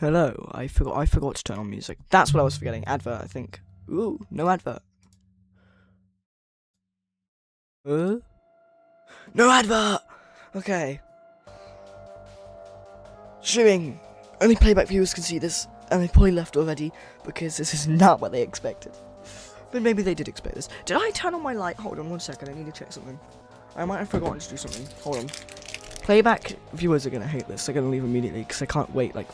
Hello, I forgot to turn on music. That's what I was forgetting. Advert, I think. Ooh, no advert. No advert! Okay. Streaming. Only playback viewers can see this, and they probably left already, because this is not what they expected. But maybe they did expect this. Did I turn on my light? Hold on 1 second, I need to check something. I might have forgotten to do something. Hold on. Playback viewers are gonna hate this. They're gonna leave immediately, because I can't wait like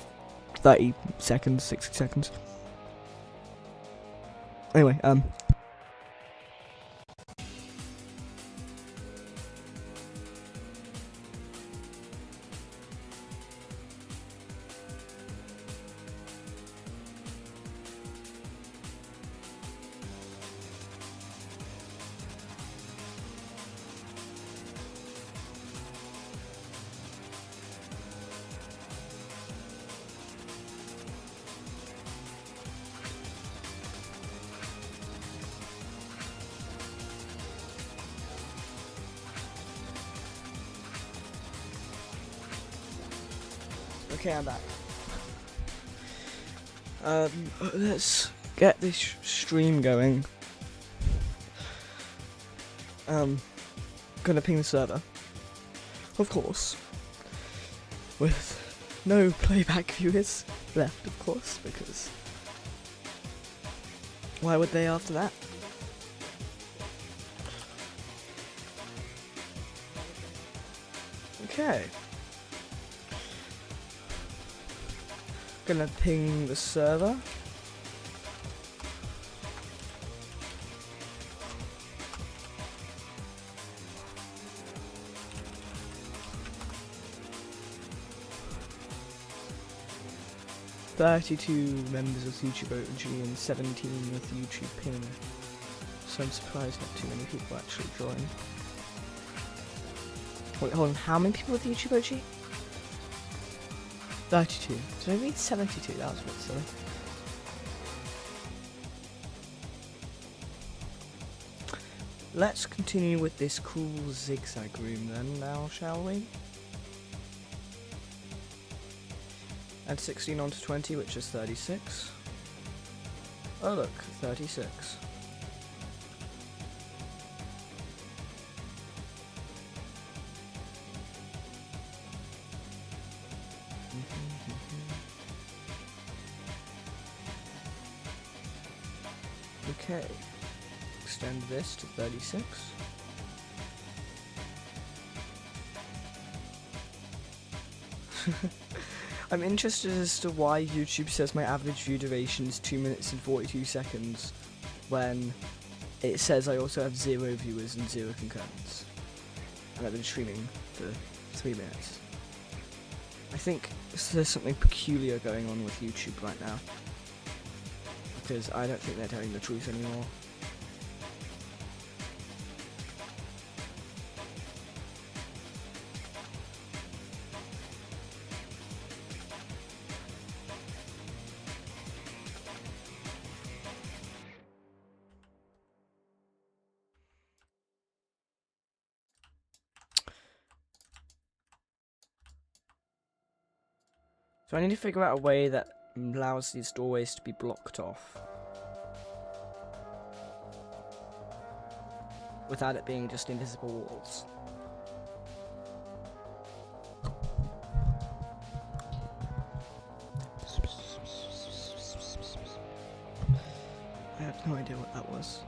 30 seconds, 60 seconds. Anyway, okay, I'm back. Let's get this stream going. Gonna ping the server, of course, with no playback viewers left, of course, because why would they after that? Okay. Gonna ping the server. "32 members of YouTube OG and 17 with YouTube ping. So I'm surprised not too many people actually join." Wait, hold on, how many people with YouTube OG? 32. Did I read 72? That was a bit silly. Let's continue with this cool zigzag room then now, shall we? Add 16 onto 20, which is 36. Oh look, 36. Okay, extend this to 36. I'm interested as to why YouTube says my average view duration is 2 minutes and 42 seconds when it says I also have 0 viewers and 0 concurrents. And I've been streaming for 3 minutes. I think there's something peculiar going on with YouTube right now, because I don't think they're telling the truth anymore. So I need to figure out a way that allows these doorways to be blocked off without it being just invisible walls. I have no idea what that was.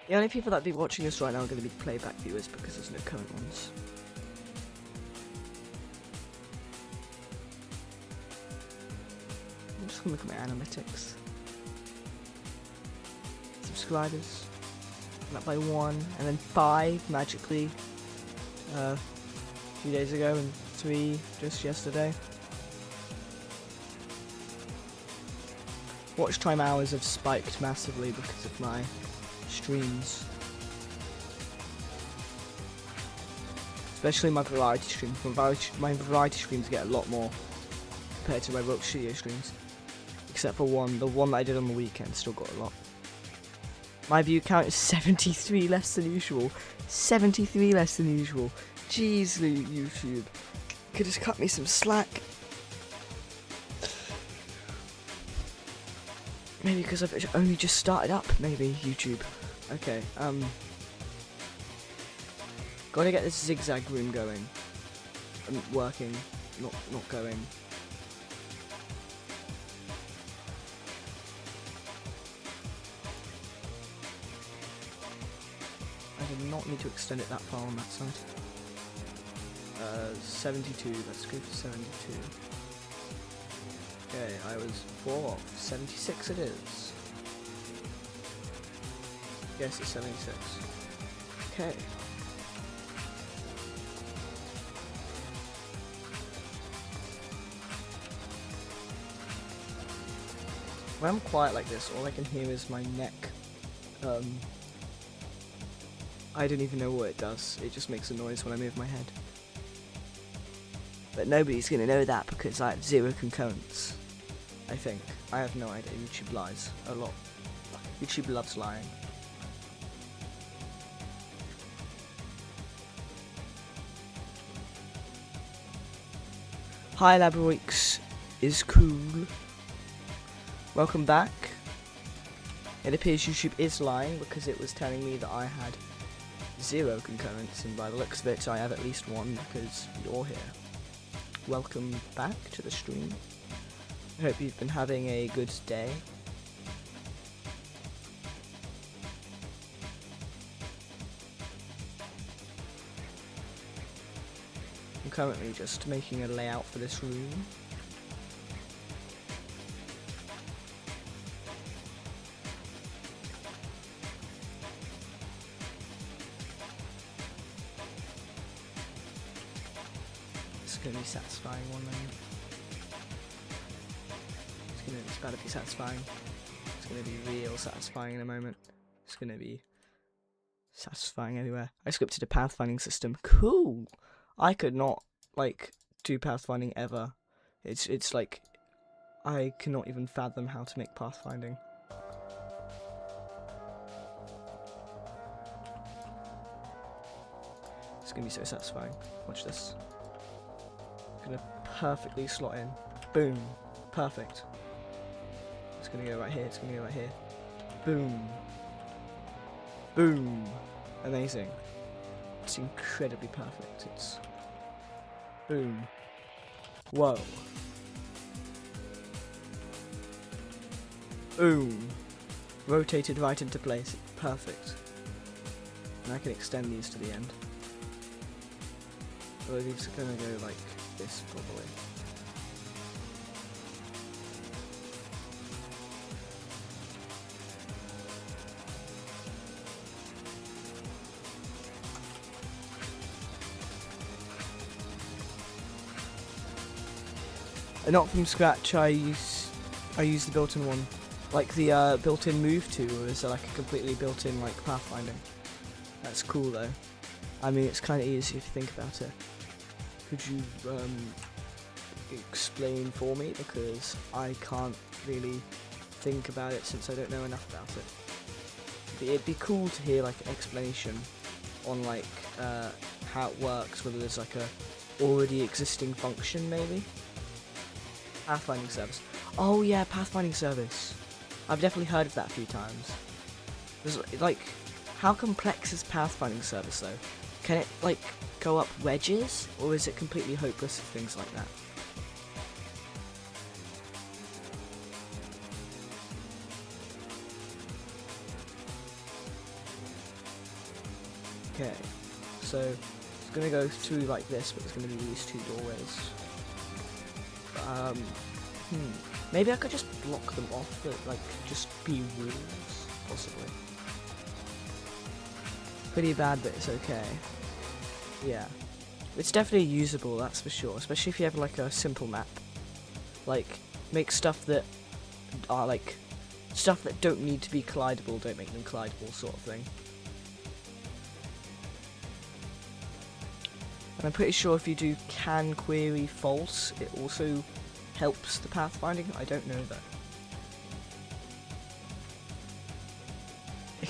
The only people that be watching this right now are going to be playback viewers because there's no current ones. I'm just going to look at my analytics. Subscribers. Went up by 1, and then 5 magically a few days ago, and 3 just yesterday. Watch time hours have spiked massively because of my streams, especially my variety streams. My variety streams get a lot more compared to my Roblox Studio streams, except for one. The one that I did on the weekend still got a lot. My view count is 73 less than usual. 73 less than usual. Jeez, YouTube. You could just cut me some slack. Maybe because I've only just started up, maybe, YouTube. Okay, gotta get this zigzag room going. Working, not going. I did not need to extend it that far on that side. 72, let's go for 72. Okay, I was 4 off. 76 it is. Yes, it's 76. Okay. When I'm quiet like this, all I can hear is my neck. I don't even know what it does. It just makes a noise when I move my head. But nobody's gonna know that because I have 0 concurrence. I think. I have no idea. YouTube lies a lot. YouTube loves lying. Hi, Labyrinx is cool. Welcome back. It appears YouTube is lying because it was telling me that I had 0 concurrence, and by the looks of it I have at least 1 because you're here. Welcome back to the stream. I hope you've been having a good day. I'm currently just making a layout for this room. It's going to be satisfying one moment. It's about to be satisfying. It's going to be real satisfying in a moment. It's going to be satisfying everywhere. I scripted a pathfinding system. Cool! I could not, like, do pathfinding ever. It's like, I cannot even fathom how to make pathfinding. It's going to be so satisfying. Watch this. It's going to perfectly slot in. Boom. Perfect. It's going to go right here. It's going to go right here. Boom. Boom. Amazing. It's incredibly perfect. It's... Boom. Whoa. Boom. Rotated right into place. Perfect. And I can extend these to the end. Although these are going to go like this, probably. Not from scratch, I use the built-in one. Like the built-in move to, or is there like a completely built-in like pathfinding? That's cool though. I mean, it's kind of easy if you think about it. Could you explain for me, because I can't really think about it since I don't know enough about it. It'd be cool to hear like an explanation on like how it works, whether there's like a already existing function maybe. Pathfinding service. Oh yeah, pathfinding service. I've definitely heard of that a few times. There's like, how complex is pathfinding service though? Can it like go up wedges, or is it completely hopeless at things like that? Okay, so it's gonna go through like this, but it's gonna be these 2 doorways. Maybe I could just block them off, but like just be rules, possibly. Pretty bad, but it's okay. Yeah, it's definitely usable, that's for sure. Especially if you have like a simple map. Like, make stuff that are like stuff that don't need to be collidable, don't make them collidable, sort of thing. And I'm pretty sure if you do can query false, it also helps the pathfinding. I don't know though.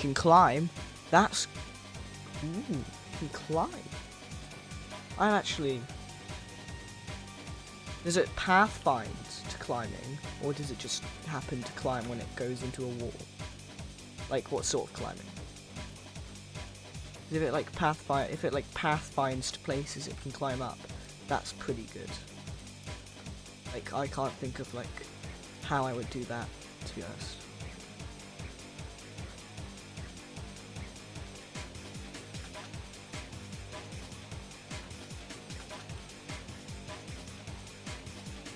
can climb. That's... Ooh, you can climb. I'm actually... Does it pathfind to climbing? Or does it just happen to climb when it goes into a wall? Like, what sort of climbing? If it like pathfinds to places it can climb up, that's pretty good. Like, I can't think of like how I would do that, to be honest.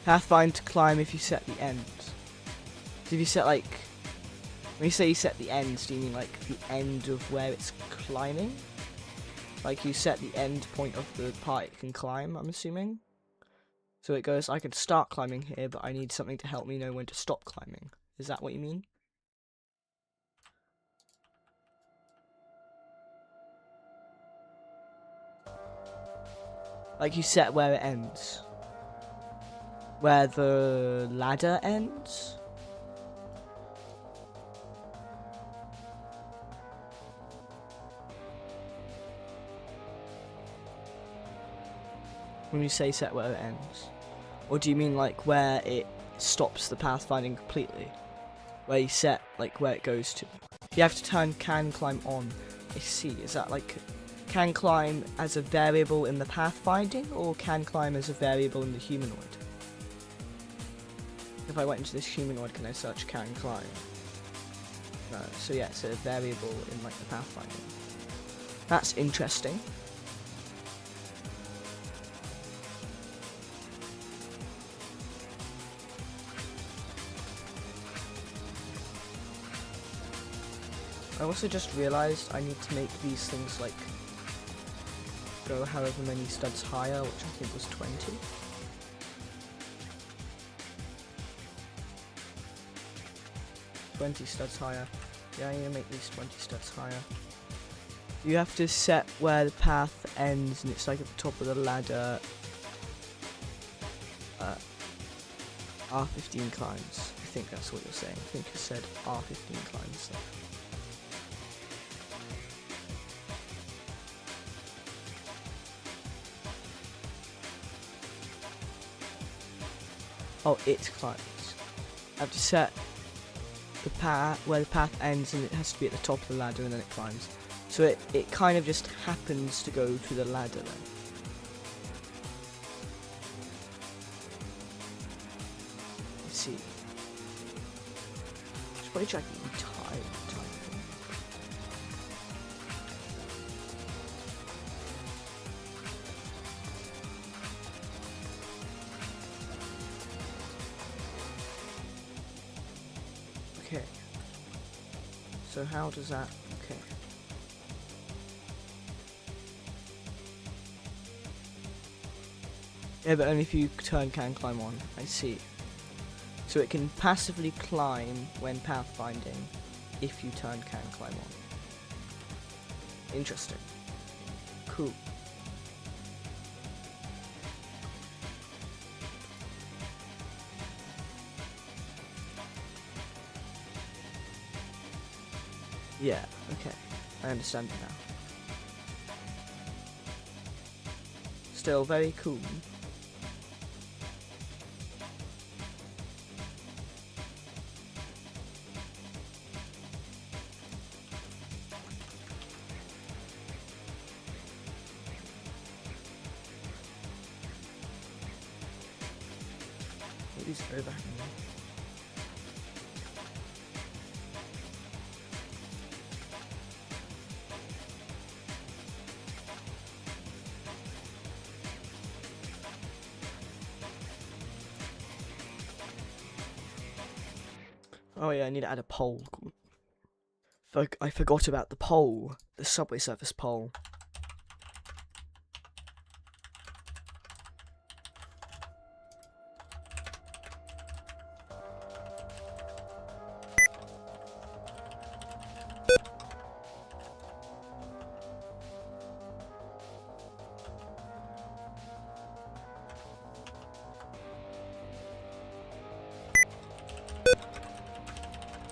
Pathfind to climb if you set the end. So if you set like, when you say you set the ends, do you mean like the end of where it's climbing? Like you set the end point of the part it can climb, I'm assuming? So it goes, I can start climbing here, but I need something to help me know when to stop climbing. Is that what you mean? Like you set where it ends. Where the ladder ends? When you say set where it ends? Or do you mean like where it stops the pathfinding completely? Where you set like where it goes to? You have to turn can climb on. I see. Is that like can climb as a variable in the pathfinding, or can climb as a variable in the humanoid? If I went into this humanoid, can I search can climb? No. So yeah, it's a variable in like the pathfinding. That's interesting. I also just realised I need to make these things like go however many studs higher, which I think was 20. Studs higher. Yeah, I need to make these 20 studs higher. You have to set where the path ends, and it's like at the top of the ladder. R15 climbs. I think that's what you're saying. I think you said R15 climbs. So. Oh, it climbs. I have to set the path where the path ends, and it has to be at the top of the ladder, and then it climbs. So it kind of just happens to go to the ladder then. Let's see. Should probably check the time. Okay. So how does that... Okay. Yeah, but only if you turn can climb on. I see. So it can passively climb when pathfinding if you turn can climb on. Interesting. Cool. Yeah, okay. I understand it now. Still very cool. Maybe it's overhanging. Oh yeah, I need to add a pole. I forgot about the pole. The subway surface pole.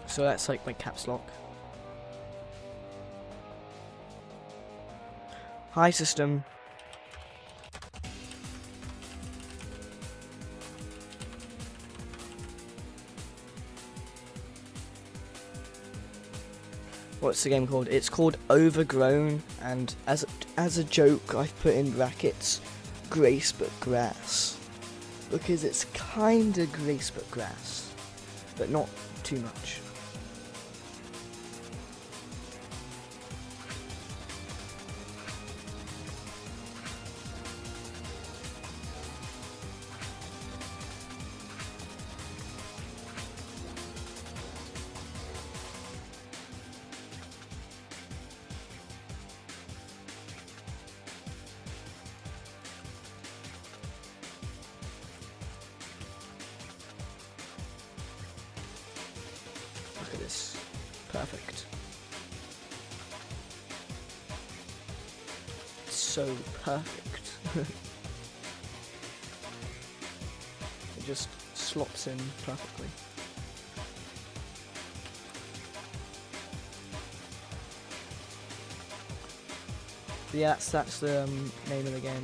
So that's like my caps lock. Hi, system. What's the game called? It's called Overgrown, and as a joke, I've put in brackets grace but grass, because it's kinda grace but grass, but not too much. Look at this. Perfect. It's so perfect. It just slots in perfectly. But yeah, that's the name of the game.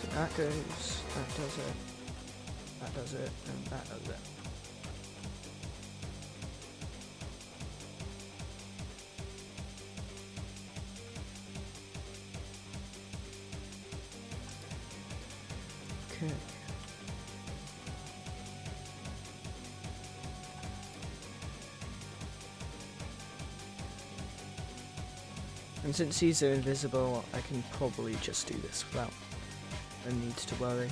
So that goes, that does it, that does it, and that does it. Okay. And since these are invisible, I can probably just do this without a need to worry.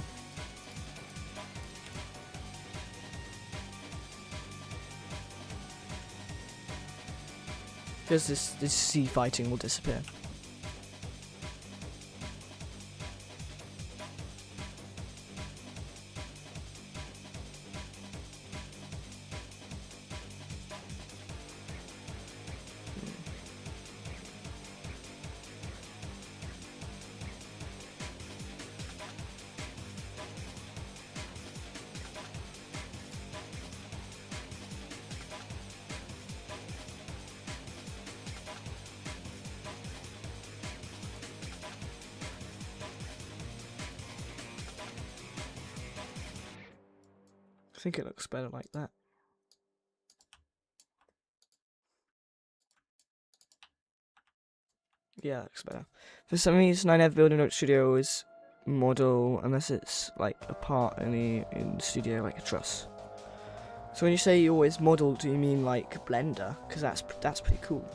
Because this sea fighting will disappear. I think it looks better like that. Yeah, it looks better. For some reason, I never build a note studio as model unless it's like a part in the studio, like a truss. So when you say you always model, do you mean like Blender? Because that's pretty cool.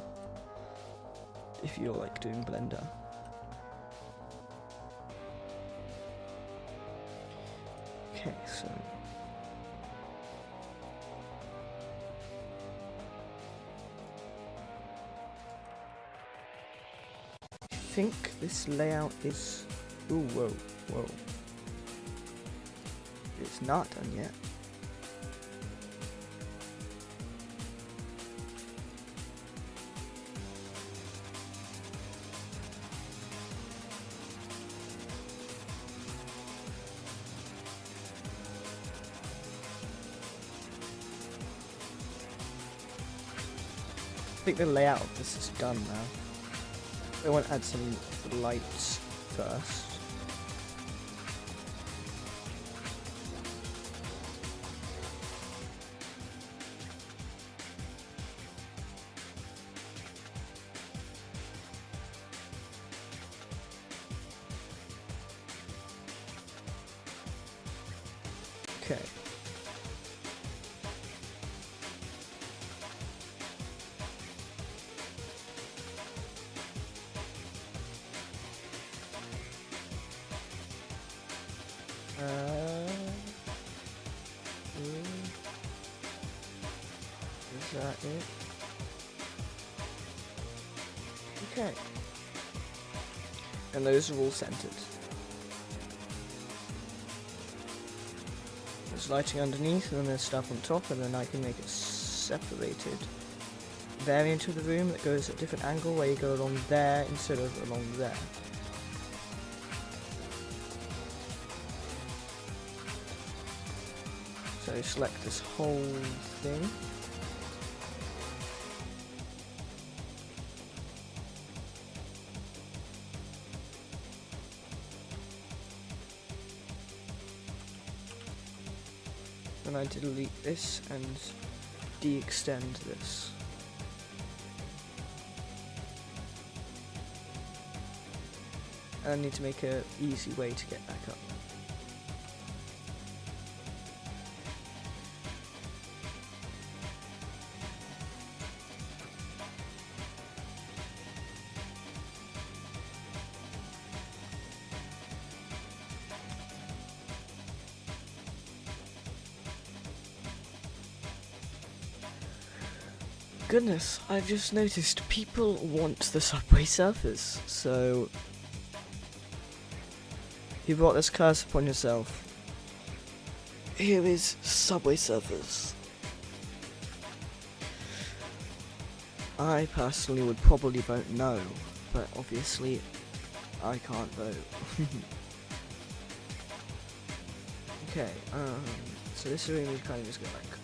If you're like doing Blender. Okay, so. I think this layout is. Ooh, whoa, whoa. It's not done yet. I think the layout of this is done now. I want to add some lights first. Okay. Is that it? Okay. And those are all centered. There's lighting underneath, and then there's stuff on top, and then I can make it separated variant of the room that goes at a different angle, where you go along there instead of along there. So select this whole thing. And I delete this and de-extend this. And I need to make an easy way to get back up. Goodness, I've just noticed people want the Subway Surfers, so you brought this curse upon yourself. Here is Subway Surfers. I personally would probably vote no, but obviously I can't vote. Okay, so this room we kind of just go like.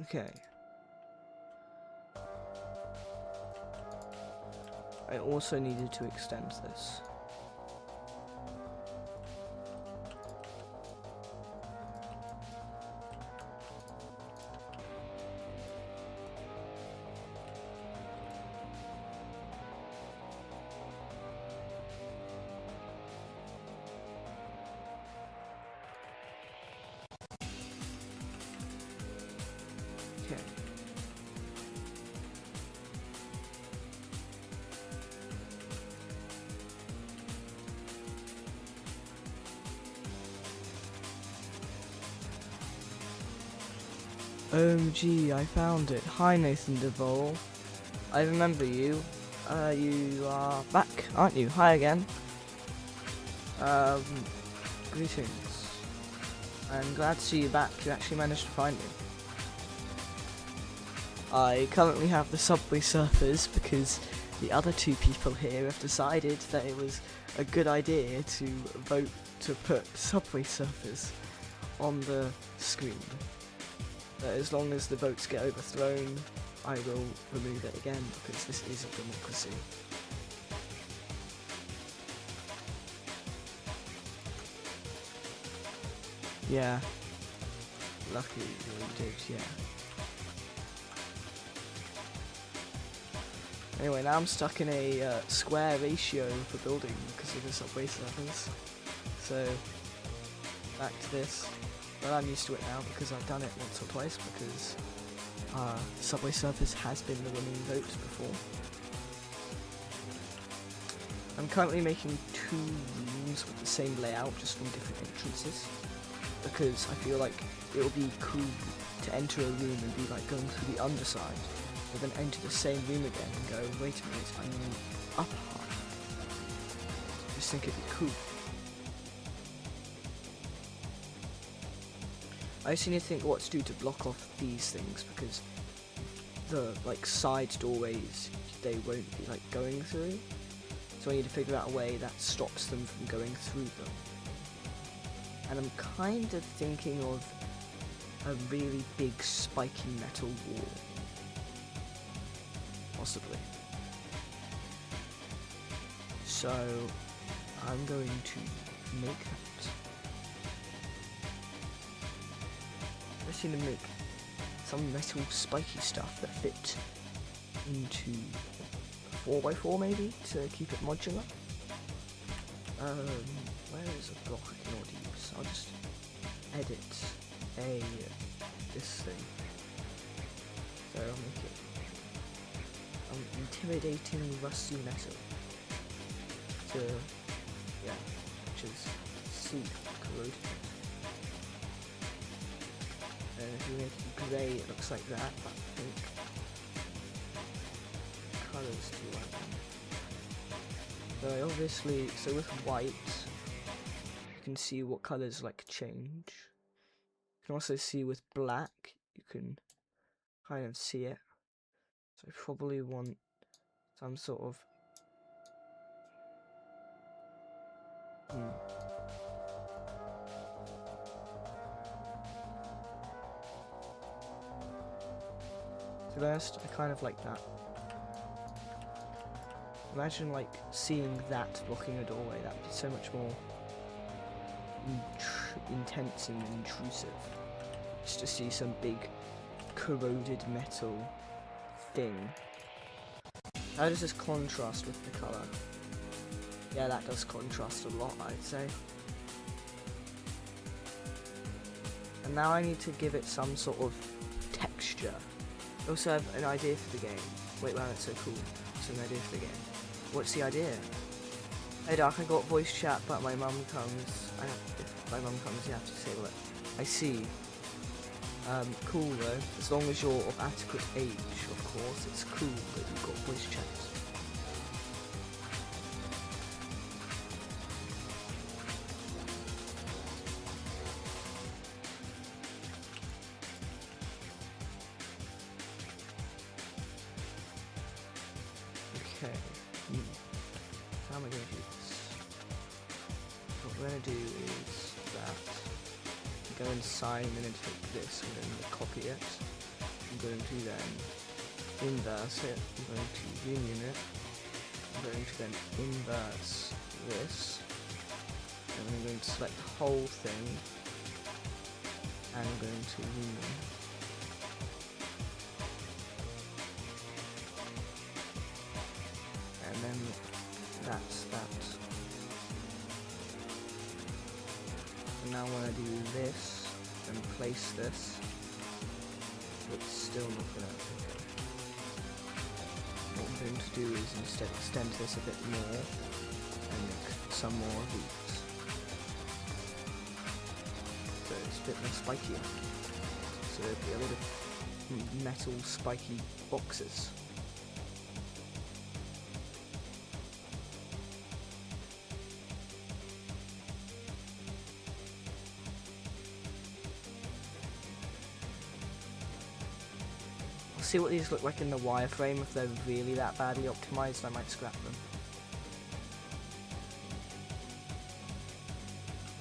Okay. I also needed to extend this. Okay. OMG, I found it. Hi Nathan DeVol. I remember you. You are back, aren't you? Hi again. Greetings. I'm glad to see you back. You actually managed to find me. I currently have the Subway Surfers because the other two people here have decided that it was a good idea to vote to put Subway Surfers on the screen. But as long as the votes get overthrown, I will remove it again because this is a democracy. Yeah. Lucky you did, yeah. Anyway, now I'm stuck in a square ratio for building because of the Subway Surfers. So, back to this. But I'm used to it now because I've done it once or twice because Subway Surfers has been the winning vote before. I'm currently making 2 rooms with the same layout just from different entrances because I feel like it would be cool to enter a room and be like going through the underside, but then enter the same room again and go, wait a minute, I'm in the upper half. Just think it'd be cool. I just need to think what to do to block off these things because the like side doorways they won't be like going through. So I need to figure out a way that stops them from going through them. And I'm kind of thinking of a really big spiky metal wall. Possibly. So I'm going to make that. I just need to make some metal spiky stuff that fit into 4x4 maybe to keep it modular. Where is a block I can already use? I'll just edit this thing. So I'll make it intimidating rusty metal to which is corroded. we make it grey, it looks like that, but I think colours too light. So I obviously, so with white, you can see what colours like change. You can also see with black, you can kind of see it. So I probably want some sort of So first, I kind of like that. Imagine like seeing that blocking a doorway. That'd be so much more intense and intrusive. Just to see some big corroded metal thing. How does this contrast with the colour? Yeah, that does contrast a lot, I'd say. And now I need to give it some sort of texture. I also have an idea for the game. Wait, wow, that's so cool. It's an idea for the game. What's the idea? Hey Dark, I got voice chat, but my mum comes. If my mum comes, you have to disable it. I see. Cool though. As long as you're of adequate age, of course. It's cool that you've got voice chat. Okay. How am I going to do this? What we're going to do is that. Go inside, I'm going to take this, I'm going to copy it. I'm going to then inverse it. I'm going to union it. I'm going to then inverse this. And I'm going to select the whole thing. And I'm going to union. And then that's that. And now when I do this and place this, it's still not going to. What I'm going to do is instead extend this a bit more and make some more of these. So it's a bit more spikier. So there'll be a lot of metal spiky boxes. See what these look like in the wireframe. If they're really that badly optimized, I might scrap them.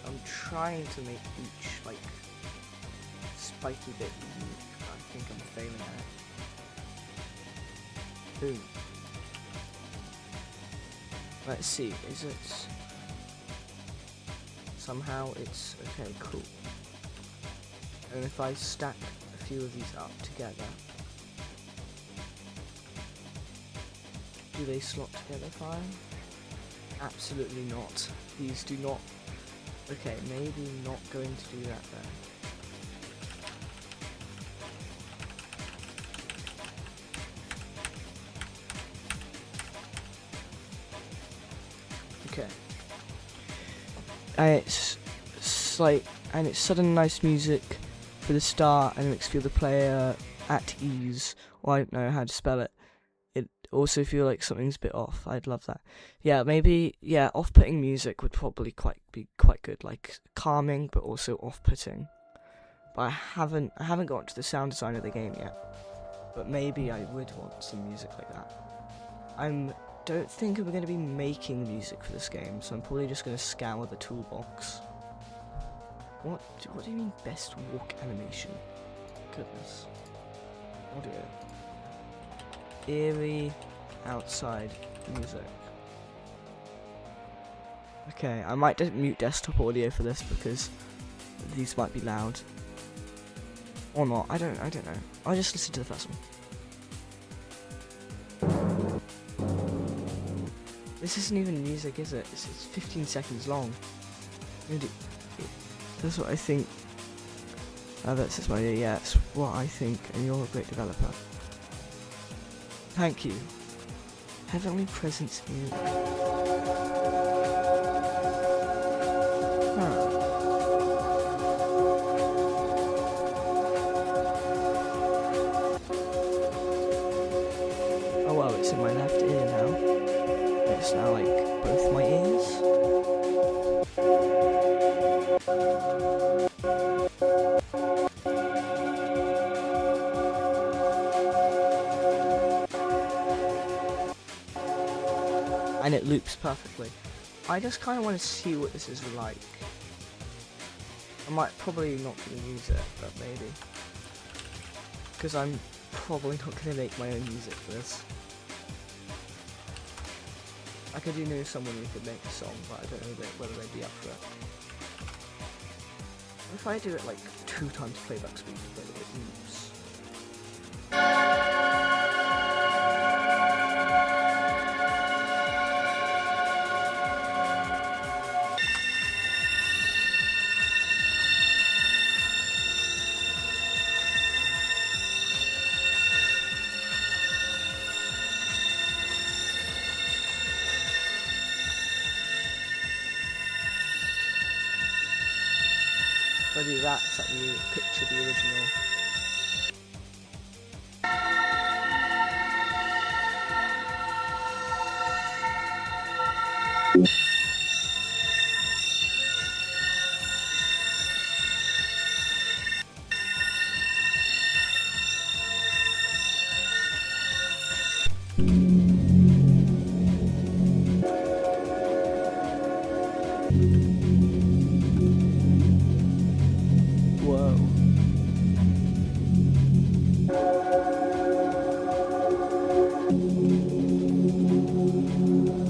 I'm trying to make each like spiky bit unique. I think I'm failing at it. Boom. Let's see. Is it somehow it's okay? Cool. And if I stack a few of these up together. Do they slot together fine? Absolutely not. These do not. Okay, maybe not going to do that then. Okay. And it's like, and it's sudden nice music for the start, and it makes you feel the player at ease. Or I don't know how to spell it. Also feel like something's a bit off. I'd love that. Yeah, maybe, yeah, off-putting music would probably be quite good, like calming but also off-putting. But I haven't gotten to the sound design of the game yet. But maybe I would want some music like that. Don't think we're going to be making music for this game, so I'm probably just going to scour the toolbox. What do you mean best walk animation? Goodness. Audio. Eerie outside music. Okay, I might mute desktop audio for this because these might be loud. Or not, I don't know. I'll just listen to the first one. This isn't even music, is it? It's 15 seconds long. That's what I think. That's just my idea. Yeah, it's what I think, and you're a great developer. Thank you. Heavenly presence here. now like both my ears. And it loops perfectly. I just kind of want to see what this is like. I might probably not going to use it, but maybe. Because I'm probably not going to make my own music for this. I could do know someone who could make a song, but I don't know whether they'd be up for it. What if I do it like 2 times playback speed, but it moves? If I do that, it's like the picture the original. Whoa.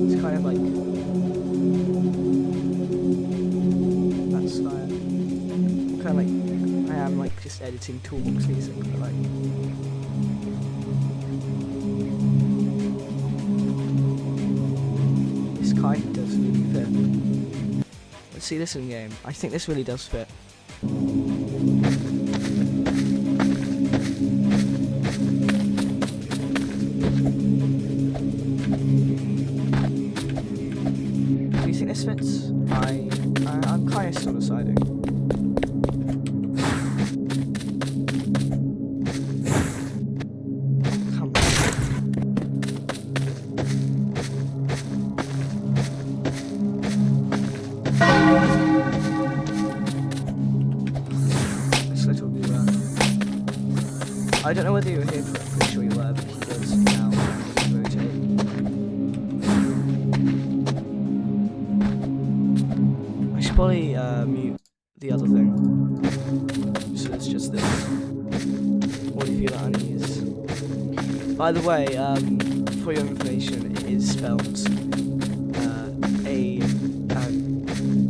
It's kind of like that style. Kind of like I am like just editing Toolbox music, but like this kind of does really fit. Let's see this in game. I think this really does fit. Do you think this fits? I'm kind of still deciding. Come on. This little bit I don't know whether you were here for it, I'm pretty sure you were, but he does now rotate. I should probably mute the other thing, so it's just this. What do you feel like unease? By the way, for your information, it is spelled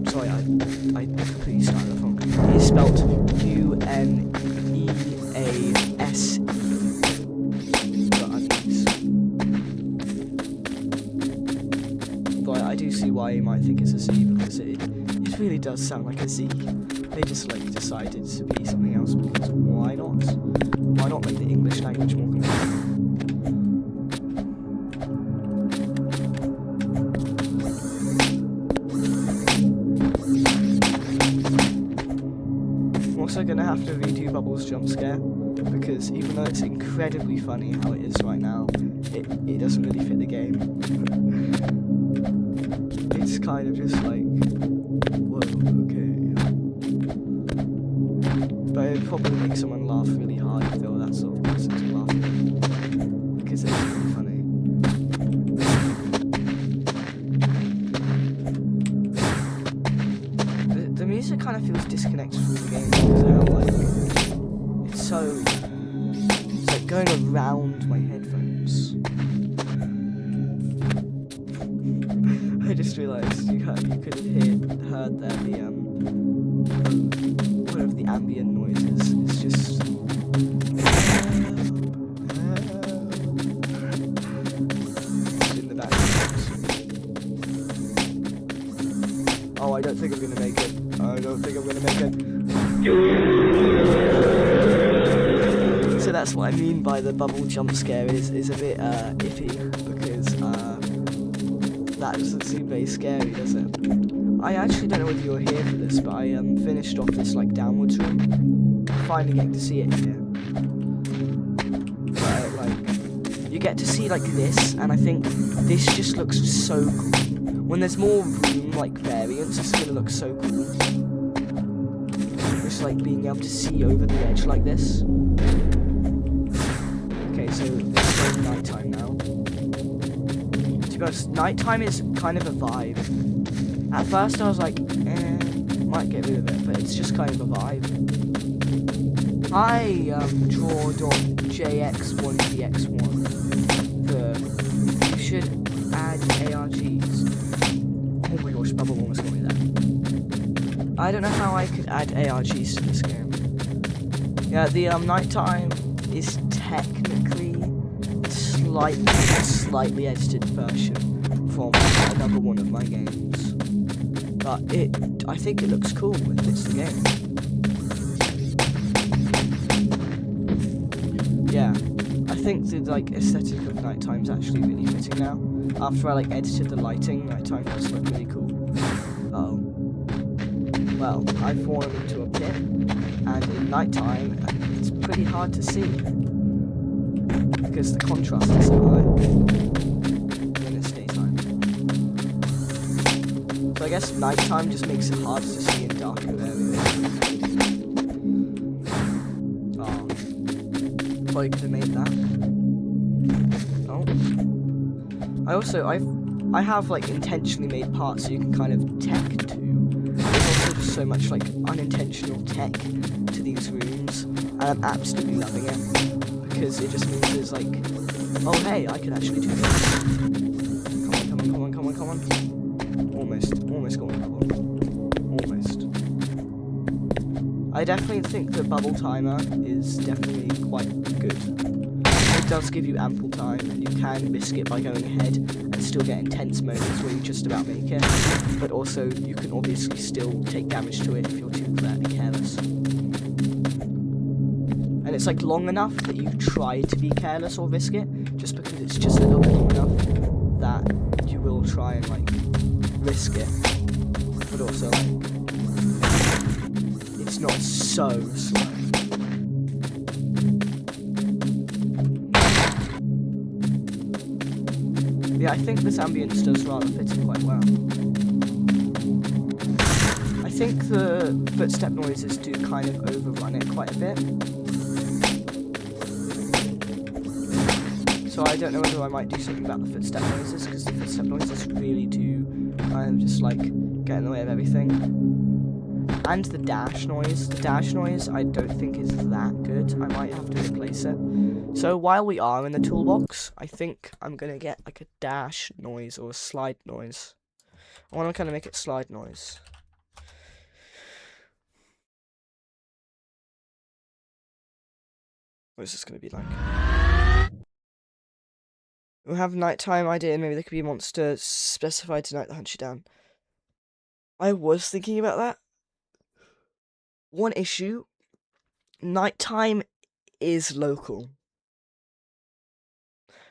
sorry, I completely started off wrong. It is spelled U-N-E-A-S-E. But I do see why you might think it's a Z, because it really does sound like a Z. They just like decided to be something else, because why not? Why not make the English language more compelling? I'm also gonna have to redo Bubbles' jump scare, because even though it's incredibly funny how it is right now, it doesn't really fit the game. It's kind of just like, whoa, okay. But it would probably make someone laugh really hard if they were that sort of person to laugh at, because it's really funny. The music kind of feels disconnected from the game, because I feel like it's like going around my headphones. I just realised you could have heard there the one of the ambient noises. It's just in the background. Oh, I don't think I'm gonna make it. I don't think I'm gonna make it. So that's what I mean by the bubble jump scare is a bit iffy, because that doesn't seem very scary, does it? I actually don't know whether you're here for this, but I finished off this like downwards room. Finally getting to see it here. But like, you get to see like this, and I think this just looks so cool. When there's more room, like variants, it's gonna look so cool. Just like being able to see over the edge like this. Okay, so it's going nighttime now. To be honest, nighttime is kind of a vibe. At first I was like, might get rid of it, but it's just kind of a vibe. I draw.jx1dx1 you should add ARGs. Oh my gosh, Bubble almost got me there. I don't know how I could add ARGs to this game. Yeah, the nighttime is technically a slightly edited version from another one of my games. But I think it looks cool when it fits the game. Yeah, I think the like aesthetic of nighttime's actually really fitting now. After I like edited the lighting, nighttime does look really cool. Oh. Well, I've fallen into a pit, and in nighttime it's pretty hard to see because the contrast is so high when it's daytime. So I guess nighttime just makes it harder to see in darker areas. Oh, probably could have made that. Oh, I have like intentionally made parts so you can kind of tech to. There's also just so much like unintentional tech to these rooms, and I'm absolutely loving it because it just means there's like, oh hey, I can actually do this. Come on. Almost got one bubble. Almost. I definitely think the bubble timer is definitely quite good. It does give you ample time, and you can risk it by going ahead and still get intense moments where you just about make it. But also, you can obviously still take damage to it if you're too careless. And it's like long enough that you try to be careless or risk it, just because it's just a little bit long enough that you will try and like risk it. But also like it's not so slow. Yeah, I think this ambience does rather fit in quite well. I think the footstep noises do kind of overrun it quite a bit. So I don't know whether I might do something about the footstep noises, because the footstep noises really do kind of just like get in the way of everything. And the dash noise. The dash noise I don't think is that good. I might have to replace it. So while we are in the toolbox, I think I'm going to get like a dash noise or a slide noise. I want to kind of make it slide noise. What is this going to be like? We'll have nighttime idea, and maybe there could be a monster specified tonight that hunts you down. I was thinking about that. One issue, nighttime is local.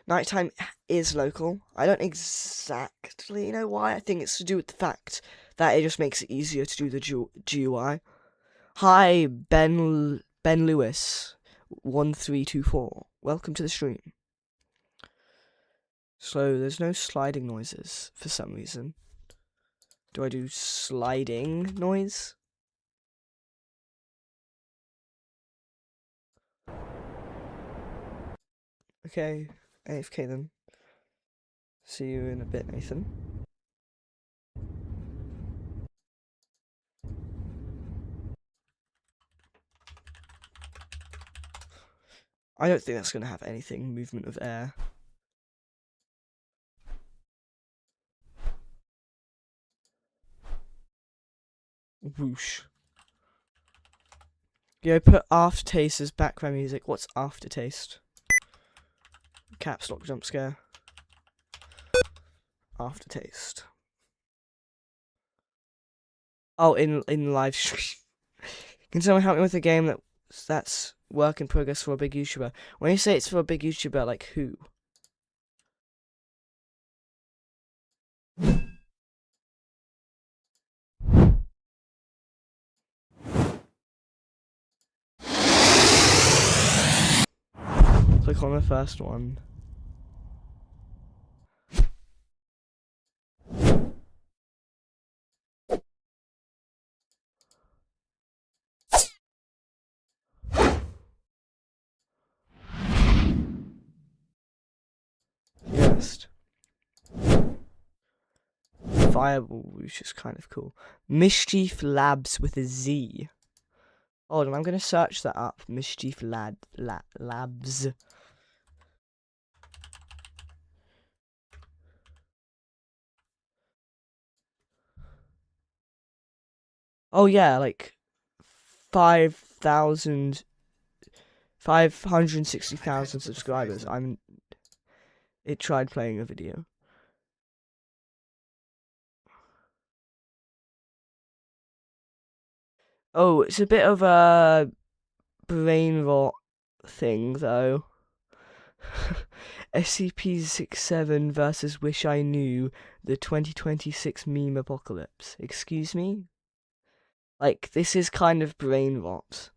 Nighttime is local. I don't exactly know why. I think it's to do with the fact that it just makes it easier to do the GUI. Hi, Ben Lewis, 1324. Welcome to the stream. So there's no sliding noises for some reason. Do I do sliding noise? Okay, AFK then. See you in a bit, Nathan. I don't think that's going to have anything, movement of air. Whoosh. Yeah, put aftertaste as background music. What's aftertaste? Caps lock jump scare. Aftertaste. Oh, in live stream. Can someone help me with a game that's work in progress for a big YouTuber? When you say it's for a big YouTuber, like who? Click on the first one. first. Fireball, which is kind of cool. Mischief Labs with a Z. Hold on, I'm gonna search that up. Mischief Labs. Oh yeah, like 560,000 subscribers. It tried playing a video. Oh, it's a bit of a brain rot thing though. SCP-67 versus Wish I Knew, the 2026 meme apocalypse. Excuse me? Like, this is kind of brain rot.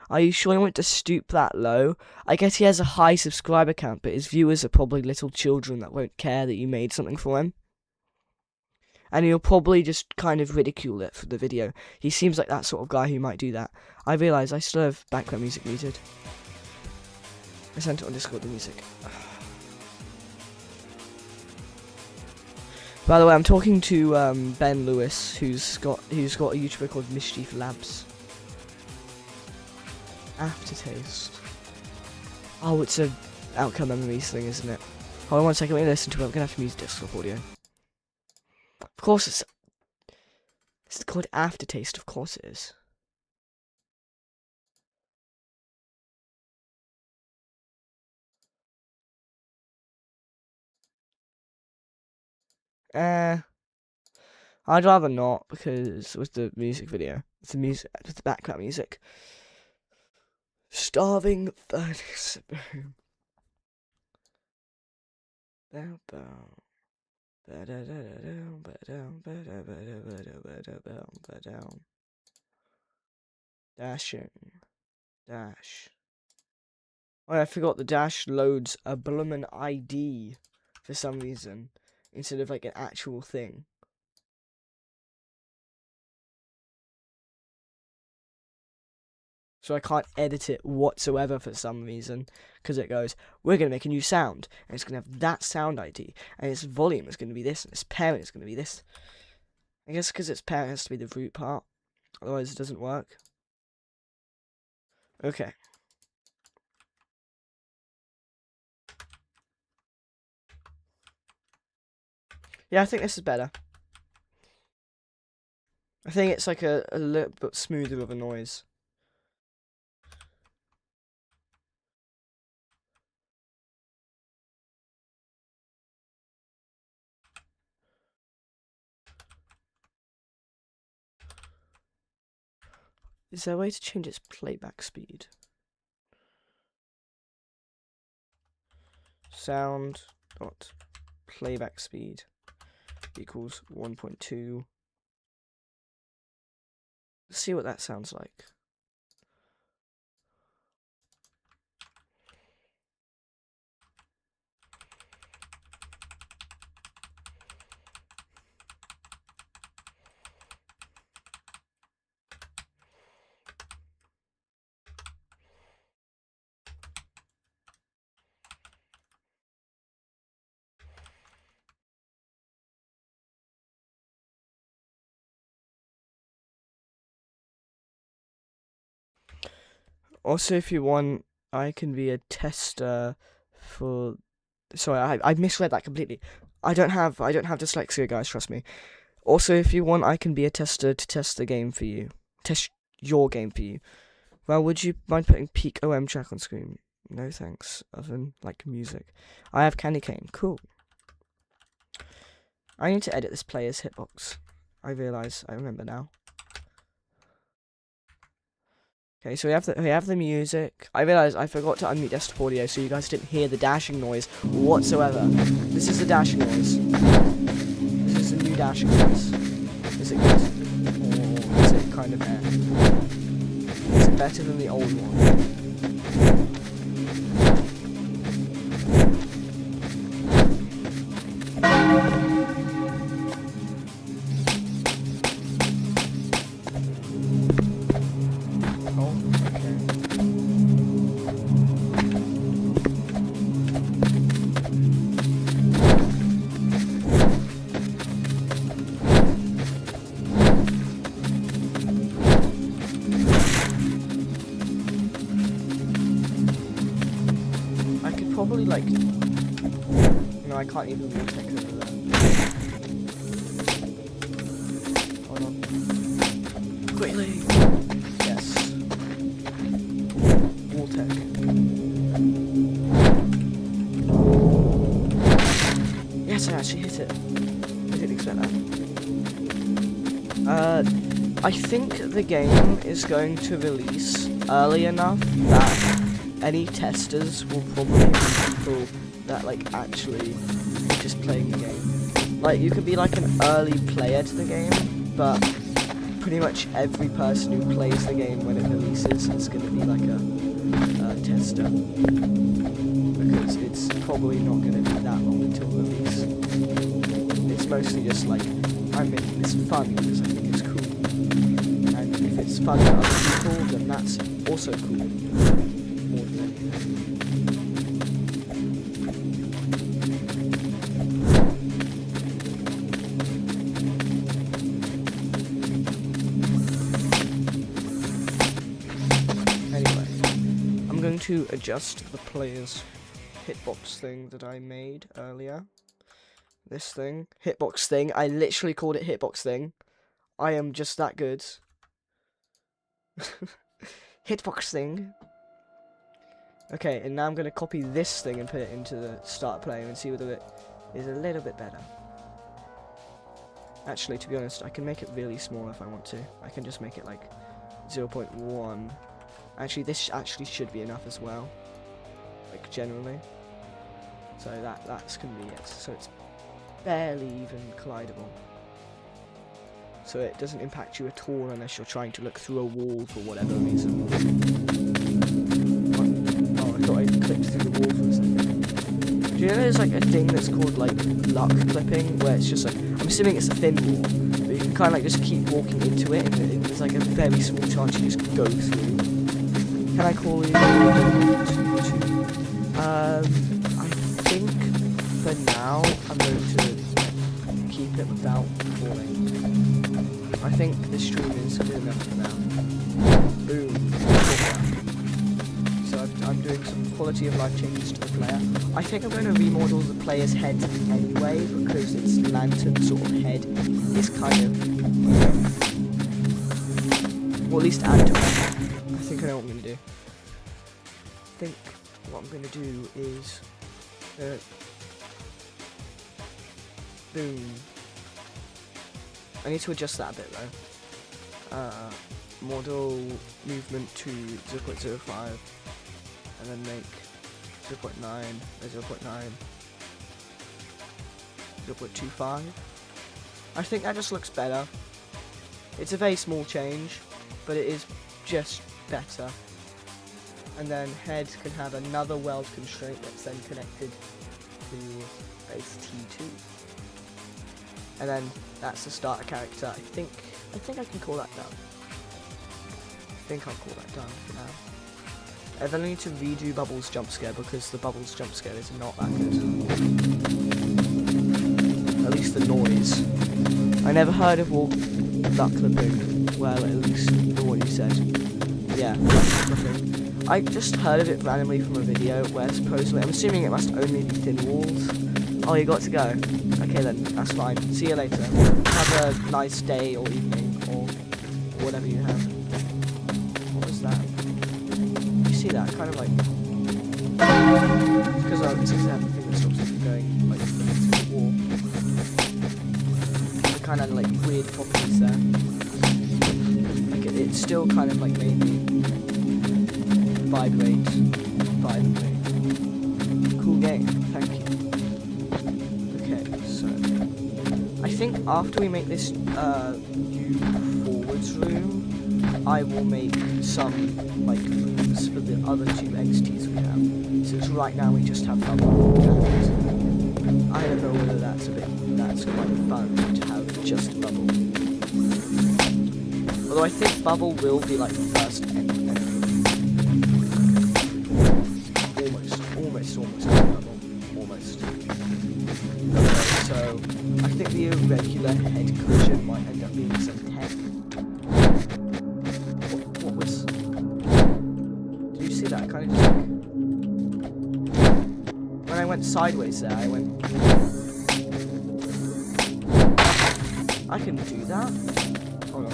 Are you sure you want to stoop that low? I guess he has a high subscriber count, but his viewers are probably little children that won't care that you made something for him. And he'll probably just kind of ridicule it for the video. He seems like that sort of guy who might do that. I realise I still have background music muted. I sent it on Discord, the music. By the way, I'm talking to Ben Lewis, who's got a YouTuber called Mischief Labs. Aftertaste. Oh, it's a outcome memories thing, isn't it? Hold on one second, let me listen to it. I'm gonna have to use Discord audio. Of course it's called Aftertaste, of course it is. I'd rather not, because with the music video, with the background music. Starving furnace. Dashing. Dash. Oh, I forgot the dash loads a bloomin' ID for some reason, instead of like an actual thing. So I can't edit it whatsoever for some reason, because it goes, we're going to make a new sound, and it's going to have that sound ID, and its volume is going to be this, and its parent is going to be this. I guess because its parent has to be the root part, otherwise it doesn't work. Okay. Yeah, I think this is better. I think it's like a little bit smoother of a noise. Is there a way to change its playback speed? Sound dot playback speed equals 1.2. Let's see what that sounds like. Also, if you want, I can be a tester for. Sorry, I misread that completely. I don't have dyslexia, guys. Trust me. Also, if you want, I can be a tester to test the game for you. Test your game for you. Well, would you mind putting peak OM track on screen? No thanks. Other than like music, I have candy cane. Cool. I need to edit this player's hitbox. I remember now. Okay, so we have the music. I realised I forgot to unmute desktop audio, so you guys didn't hear the dashing noise whatsoever. This is the dashing noise. This is the new dashing noise. Is it good? Or is it kind of Is it better than the old one? probably like... No, I can't even really take over that. Hold on. Quickly! Yes. Wall tech. Yes, I actually hit it. I didn't expect that. I think the game is going to release early enough that any testers will probably be people that like actually just playing the game. Like you could be like an early player to the game, but pretty much every person who plays the game when it releases is going to be like a tester, because it's probably not going to be that long until release. It's mostly just like, I'm making this fun because I think it's cool, and if it's fun for other people, then that's also cool, more than anything. To adjust the player's hitbox thing that I made earlier. This thing. Hitbox thing. I literally called it hitbox thing. I am just that good. Hitbox thing. Okay, and now I'm going to copy this thing and put it into the start playing and see whether it is a little bit better. Actually, to be honest, I can make it really small if I want to. I can just make it like 0.1. Actually, this actually should be enough as well, like generally. So that's gonna be it. So it's barely even collidable. So it doesn't impact you at all unless you're trying to look through a wall for whatever reason. Oh, I thought I clipped through the wall for a second. Do you know there's like a thing that's called like luck clipping, where it's just like, I'm assuming it's a thin wall, but you can kind of like just keep walking into it, and there's like a very small chance you just go through. Can I call you? I think for now I'm going to keep it without falling. I think the stream is good enough for now. Boom. So I'm doing some quality of life changes to the player. I think I'm going to remodel the player's head anyway, because its lantern sort of head is kind of, or at least add to it. I think I know what I'm going to do. I think what I'm going to do is boom. I need to adjust that a bit though. Model movement to 0.05 and then make 0.9, 0.25. I think that just looks better. It's a very small change, but it is just better. And then head can have another weld constraint that's then connected to base T2. And then that's the starter character. I think I can call that done. I think I'll call that done for now. I then need to redo Bubbles jump scare because the Bubbles jump scare is not that good. At least the noise. I never heard of luck clipping. Well, at least what you said. Yeah, luck clipping. I just heard of it randomly from a video where supposedly, I'm assuming it must only be thin walls. Oh, you got to go. Okay then, that's fine. See you later. Have a nice day or evening or whatever you have. What was that? You see that? Kind of like... Because it's exactly the thing that stops it from going like into the wall. The kind of like weird properties there. Like it's still kind of like maybe vibrate. Cool game, thank you. Okay, so I think after we make this new forwards room, I will make some like rooms for the other two entities we have. Since right now we just have Bubble, and I don't know whether that's quite fun to have just Bubble. Although I think Bubble will be like the first enemy. Almost Bubble. Almost. Okay, so I think the irregular head collision might end up being some heck. What was... Did you see that? Kind of just like... I went sideways there. I went. I can do that. Hold on.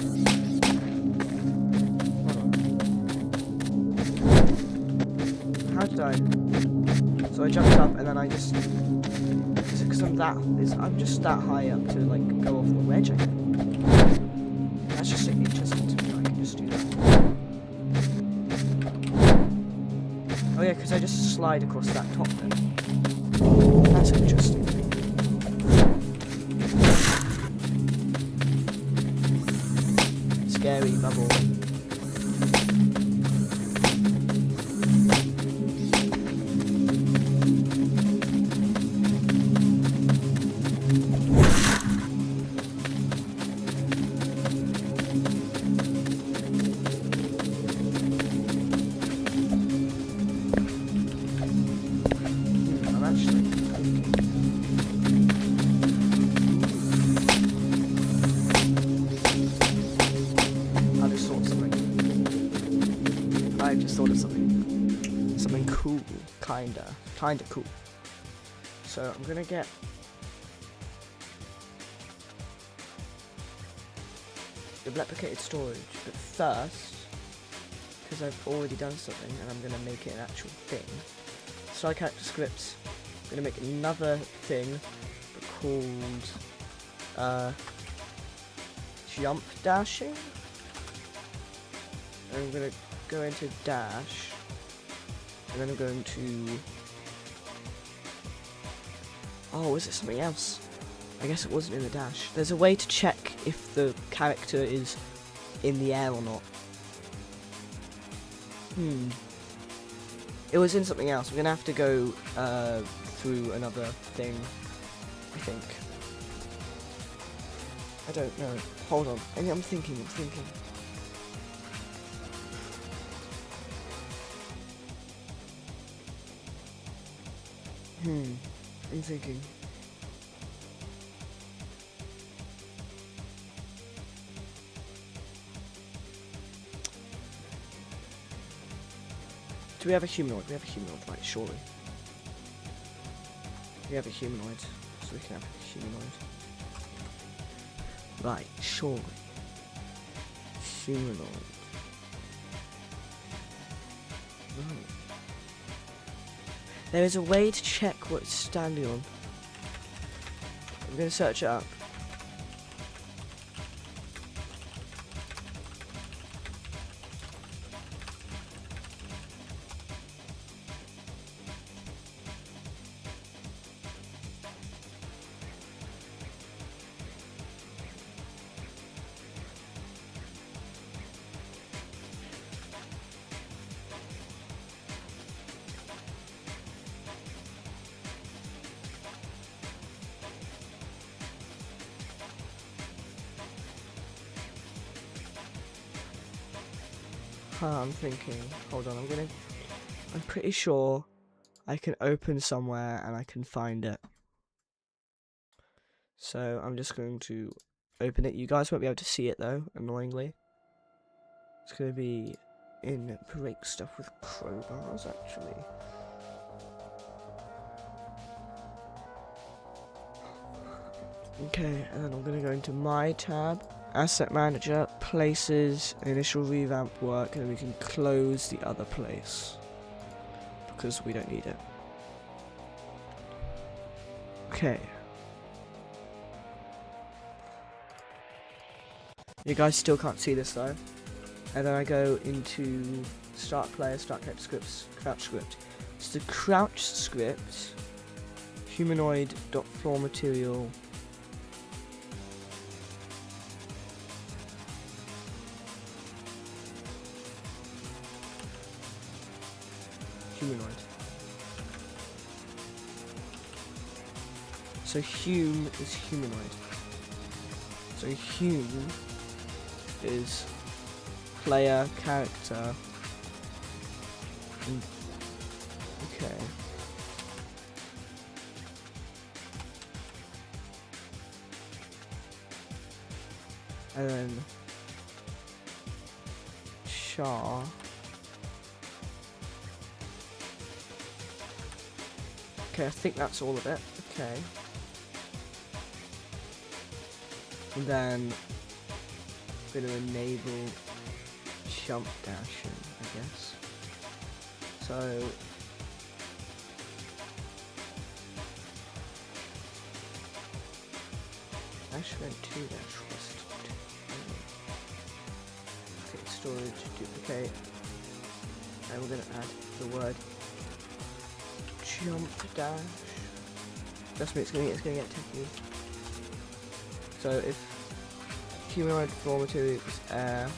How did I? So I jumped up and then I just. Is it because I'm just that high up to like go off the ledge? That's just interesting to me. I can just do that. Oh yeah, because I just slide across that top then. That's interesting. Scary bubble. I just thought of something cool, kinda cool. So I'm gonna get the replicated storage, but first, because I've already done something and I'm gonna make it an actual thing. Side character scripts. I'm gonna make another thing called jump dashing. And I'm gonna go into dash, and then I'm going to. Oh, is it something else? I guess it wasn't in the dash. There's a way to check if the character is in the air or not. It was in something else. I'm gonna have to go through another thing, I think. I don't know. Hold on. I'm thinking. I'm thinking. Do we have a humanoid? We have a humanoid, right, surely. We have a humanoid, so we can have a humanoid. Right, surely. Humanoid. Right. There is a way to check what it's standing on. I'm going to search it up. I'm thinking. Hold on, I'm pretty sure I can open somewhere and I can find it. So I'm just going to open it. You guys won't be able to see it though, annoyingly. It's going to be in break stuff with crowbars, actually. Okay, and then I'm going to go into my tab. Asset Manager, Places, Initial Revamp Work, and then we can close the other place because we don't need it. Okay. You guys still can't see this though. And then I go into Start Player, Start Character Scripts, Crouch Script. It's the Crouch script, humanoid.floor material. Humanoid. So Hume is humanoid. So Hume is player, character. Okay. And then char. Okay, I think that's all of it. Okay. And then I'm going to enable jump dashing, I guess. So dash event 2 dash list. Okay, storage, duplicate. And we're going to add the word jump dash. Trust me, it's going to get techy. So if humanoid form material is air,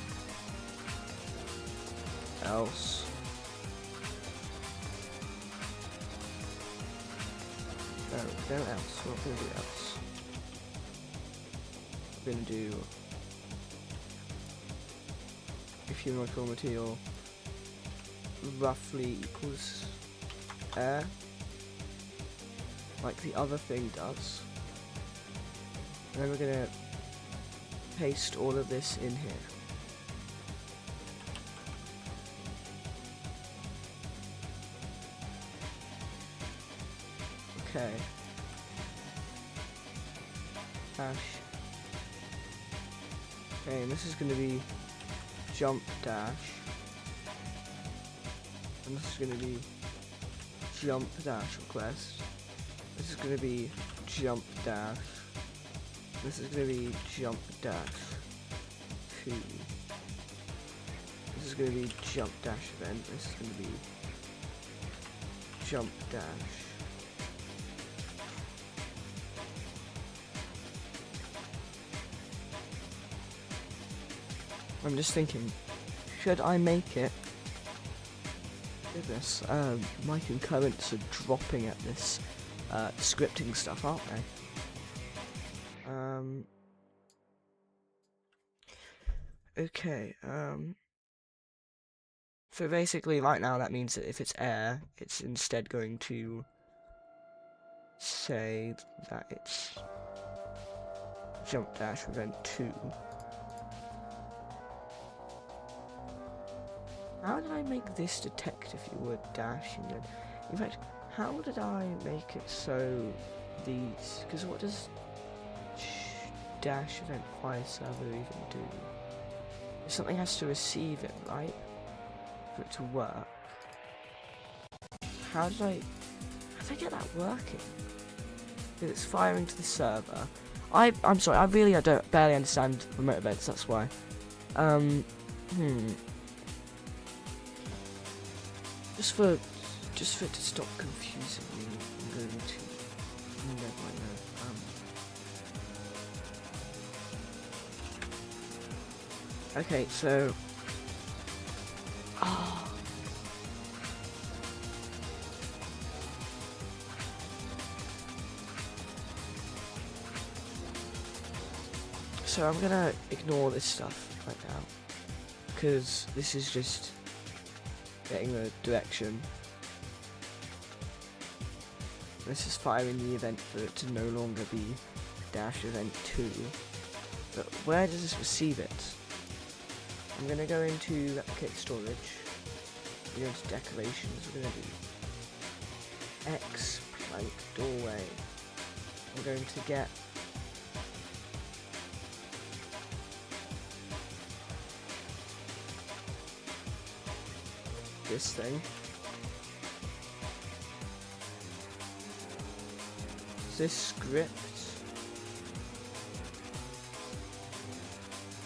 else no else. We're not going to do else. We're going to do if humanoid form material roughly equals air, like the other thing does. And then we're gonna paste all of this in here. Okay. Dash. Okay, and this is gonna be jump dash. And this is gonna be jump dash request. This is gonna be jump dash. This is going to be jump dash 2. This is going to be jump dash event. This is going to be jump dash. I'm just thinking, should I make it? Goodness, my concurrents are dropping at this scripting stuff, aren't they? Okay, so basically right now that means that if it's air, it's instead going to say that it's jump dash event 2. How did I make this detect if you were dashing it? In fact, how did I make it so these, because what does dash event fire server even do? Something has to receive it, right? For it to work. How did I get that working? Because it's firing to the server. I'm sorry, I don't barely understand remote events, that's why. Just for it to stop confusing me, I'm going to okay, so so I'm gonna ignore this stuff right now because this is just getting the direction. This is firing the event for it to no longer be dash event 2. But where does this receive it? I'm gonna go into replicate storage. We're going to decorations. We're gonna do X plank doorway. We're going to get this thing. This script.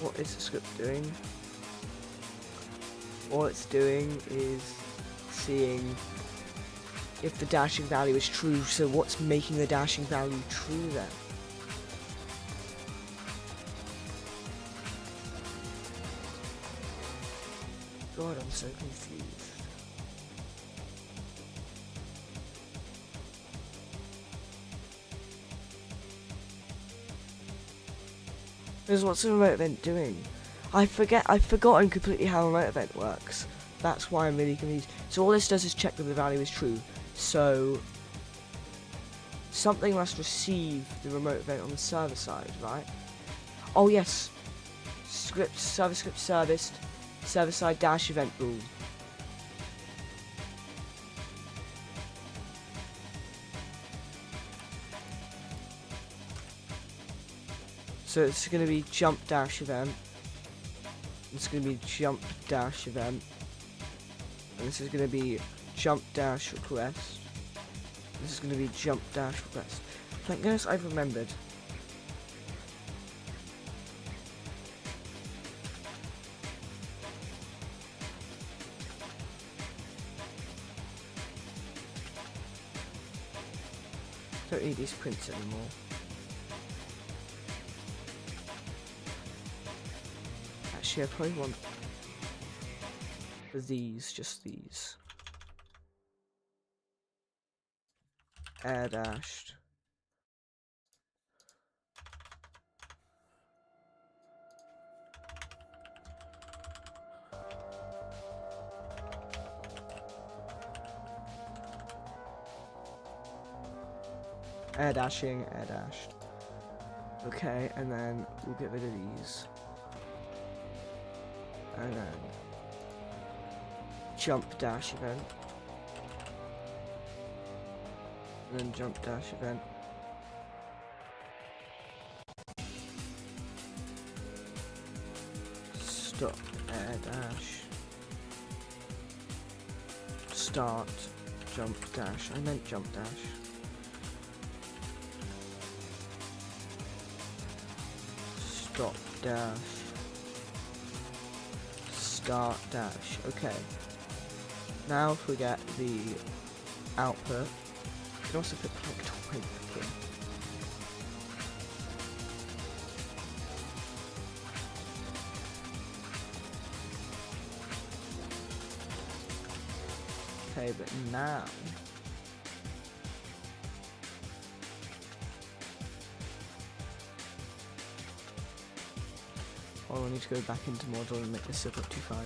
What is the script doing? All it's doing is seeing if the dashing value is true. So what's making the dashing value true then? God, I'm so confused. Because what's the remote event doing? I've forgotten completely how a remote event works. That's why I'm really confused. So all this does is check that the value is true. So something must receive the remote event on the server side, right? Oh yes. Script, server script serviced, server side dash event rule. So it's going to be jump dash event. It's going to be jump dash event. And this is going to be jump dash request. This is going to be jump dash request. Thank goodness I've remembered. Don't need these prints anymore. Actually, I probably want these, just these. Air dashed. Air dashing, air dashed. Okay, and then we'll get rid of these. And then jump dash event. And then jump dash event. Stop air dash. Start jump dash. I meant jump dash. Stop dash. Start dash. Okay. Now if we get the output, you can also put like in. Okay, but now I need to go back into model and make this up to 5.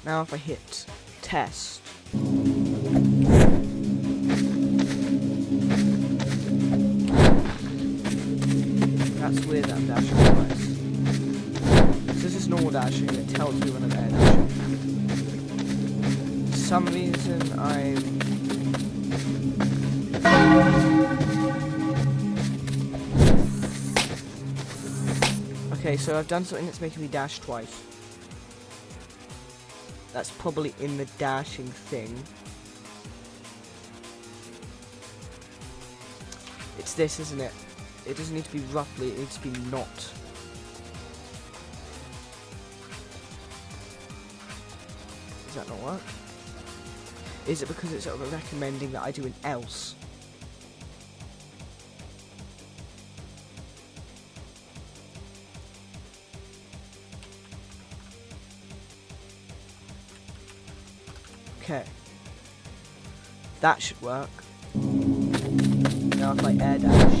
Now if I hit test, that's weird that I'm dashing twice. This is normal dashing, it tells me when I'm air dashing. For some reason Okay, so I've done something that's making me dash twice. That's probably in the dashing thing. It's this, isn't it? It doesn't need to be roughly, it needs to be not. Does that not work? Is it because it's sort of recommending that I do an else? Okay, that should work. Now if I air dash,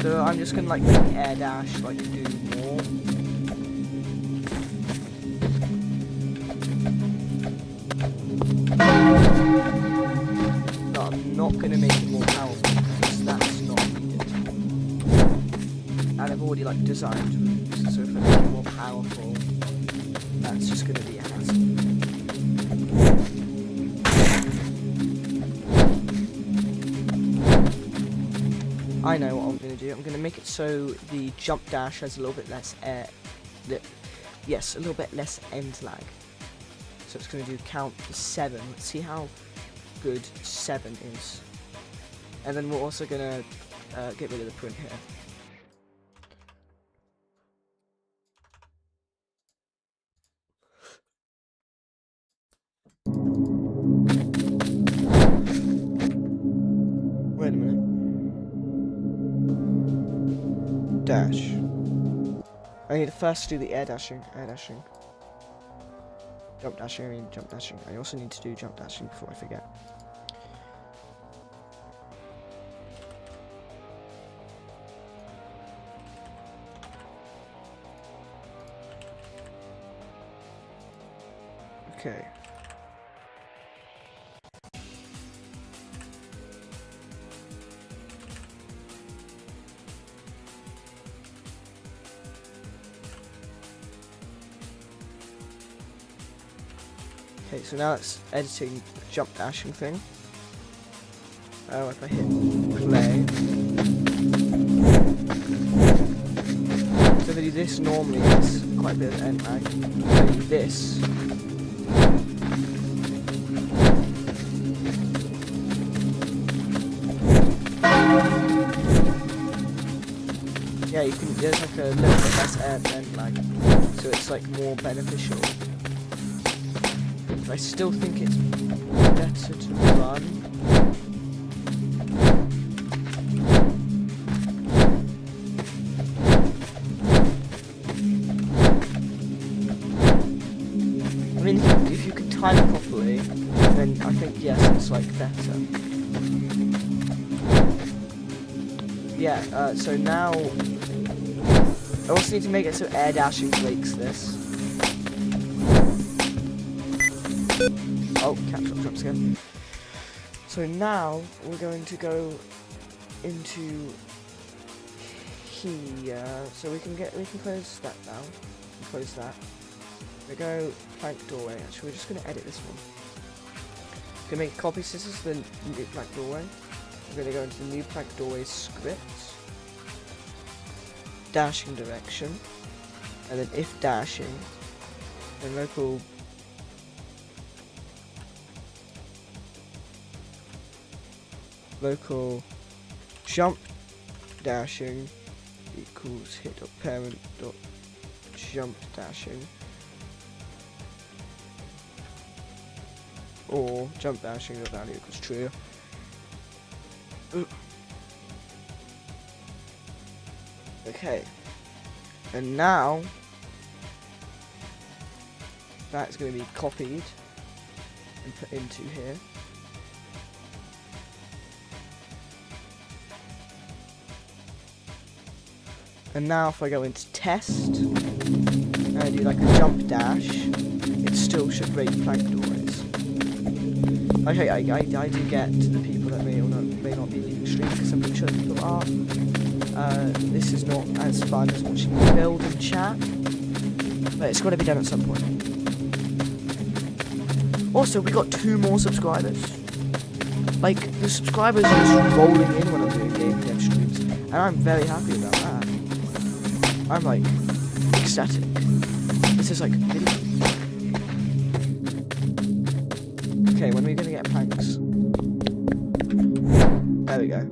so I'm just gonna like make air dash like do more. I'm not going to make it more powerful because that's not needed. And I've already like designed moves, so if I make it more powerful, that's just going to be a hassle. I know what I'm going to do. I'm going to make it so the jump dash has a little bit less yes, a little bit less end lag. So it's going to do count to 7. Let's see how good 7 is, and then we're also gonna get rid of the print here. Wait a minute. Dash. I need to first do the air dashing. Jump dashing. I also need to do jump dashing before I forget. Okay. Okay, so now it's editing the jump dashing thing. If I hit play. So if I do this normally, it's quite a bit of end lag. If I do this. Yeah, you can, there's like a little bit less end lag, so it's like more beneficial. But I still think it's better to run. I mean, if you can time it properly, then I think yes, it's like better. Yeah, so now I also need to make it so air dashing breaks this. Oh, catch up jumps again. So now we're going to go into here. So we can close that now. Close that. We go plank doorway. Actually, we're just going to edit this one. We're going to make copy scissors the new plank doorway. We're going to go into the new plank doorway script. Dashing direction, and then if dashing, then local jump dashing equals hit.parent dot jump dashing, or jump dashing dot value equals true. Okay, and now that's going to be copied and put into here. And now if I go into test and I do like a jump dash, it still should break plank doorways. Okay, I do get the people that may not be leaving stream, because I'm pretty sure people are. This is not as fun as watching me build and chat, but it's got to be done at some point. Also, we got 2 more subscribers. Like, the subscribers are just rolling in when I'm doing game dev streams, and I'm very happy about that. I'm like ecstatic. This is like video. Okay, when are we gonna get planks? There we go.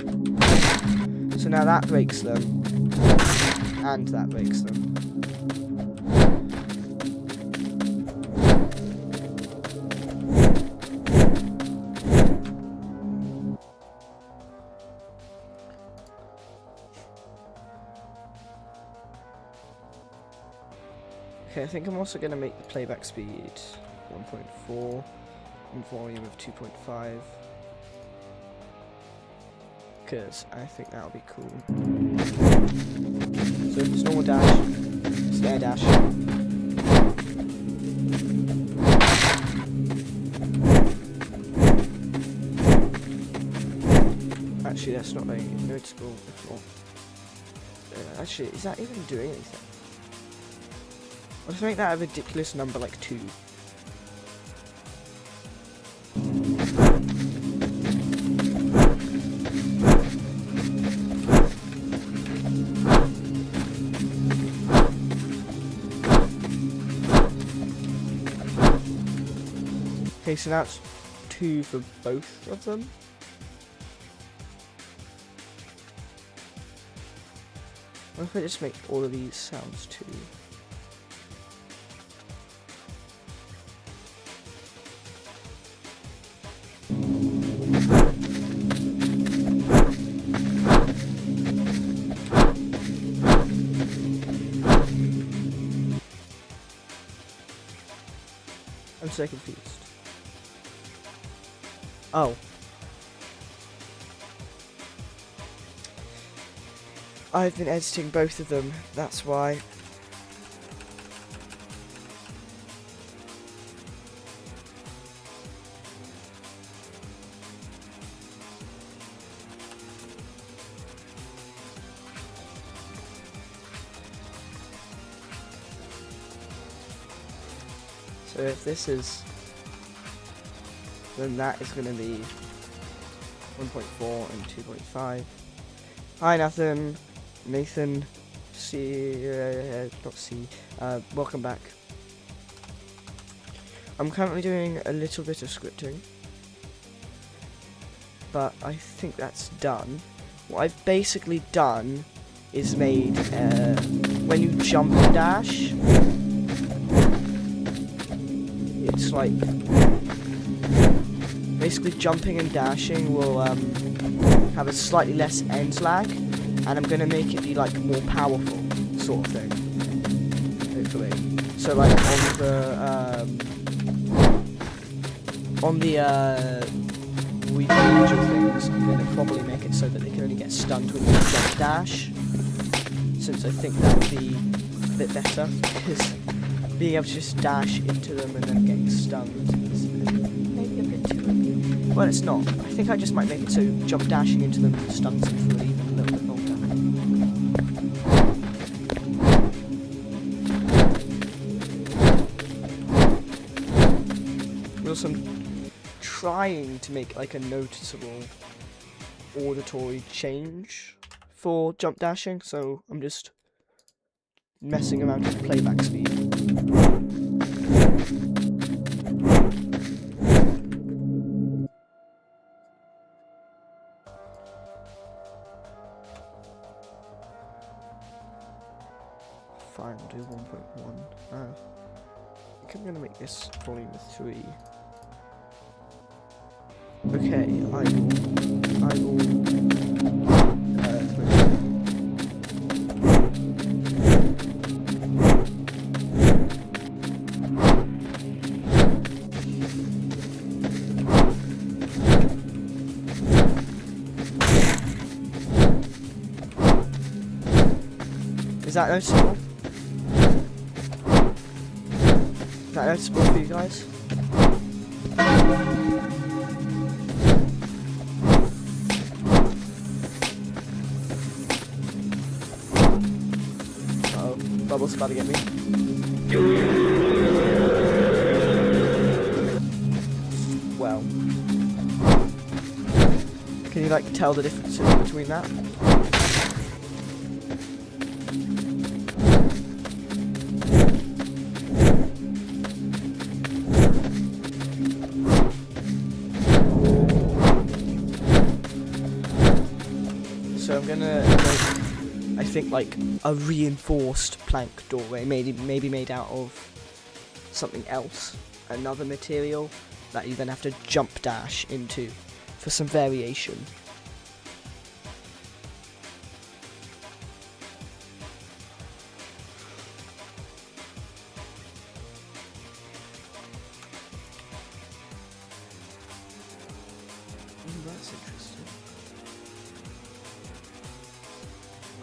So now that breaks them, and that breaks them. Okay, I think I'm also going to make the playback speed 1.4 and volume of 2.5. Because I think that'll be cool. So if it's normal dash, it's air dash. Actually, that's not very noticeable. Actually, is that even doing anything? Let's make that a ridiculous number like 2. Okay, so that's 2 for both of them. What if I just make all of these sounds 2? I'm so confused. Oh. I've been editing both of them, that's why. So if this is then that is going to be 1.4 and 2.5. Hi Nathan, welcome back. I'm currently doing a little bit of scripting, but I think that's done. What I've basically done is made, when you jump and dash, it's like, basically jumping and dashing will have a slightly less end lag, and I'm going to make it be like more powerful sort of thing, hopefully. So like on the individual things, I'm going to probably make it so that they can only get stunned when you jump dash, since I think that would be a bit better, because being able to just dash into them and then getting stunned is maybe a bit too OP. Well, it's not. I think I just might make it so jump dashing into them stuns them for even a little bit longer. Also, I'm trying to make like a noticeable auditory change for jump dashing, so I'm just messing around with playback speed. Fine, I'll do 1.1. I think I'm gonna make this volume 3. Okay, I will Is that noticeable? Is that noticeable for you guys? Uh-oh, Bubble's about to get me. Well. Can you like tell the differences between that? So I'm gonna make, I think, like a reinforced plank doorway, maybe made out of something else, another material that you then have to jump dash into for some variation. That's interesting.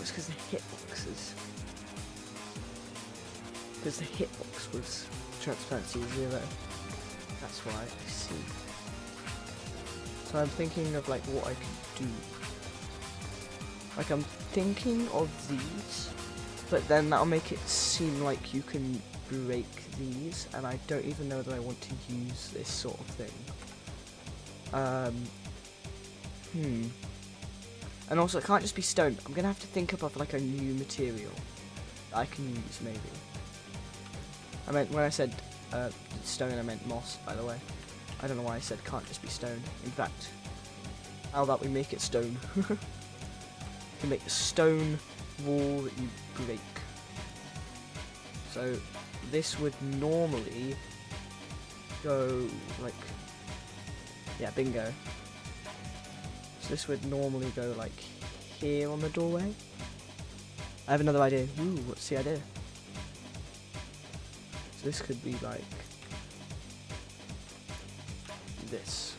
It's because the hitboxes. Because the hitbox was transparency 0. That's why, I see. So I'm thinking of like what I could do. Like I'm thinking of these, but then that'll make it seem like you can break these, and I don't even know that I want to use this sort of thing. And also, it can't just be stone. I'm gonna have to think of like a new material that I can use, maybe. I meant, when I said stone, I meant moss, by the way. I don't know why I said can't just be stone. In fact, how about we make it stone? You can make a stone wall that you break. So, this would normally go like, yeah, bingo. This would normally go like here on the doorway. I have another idea. Ooh, what's the idea? So this could be like this.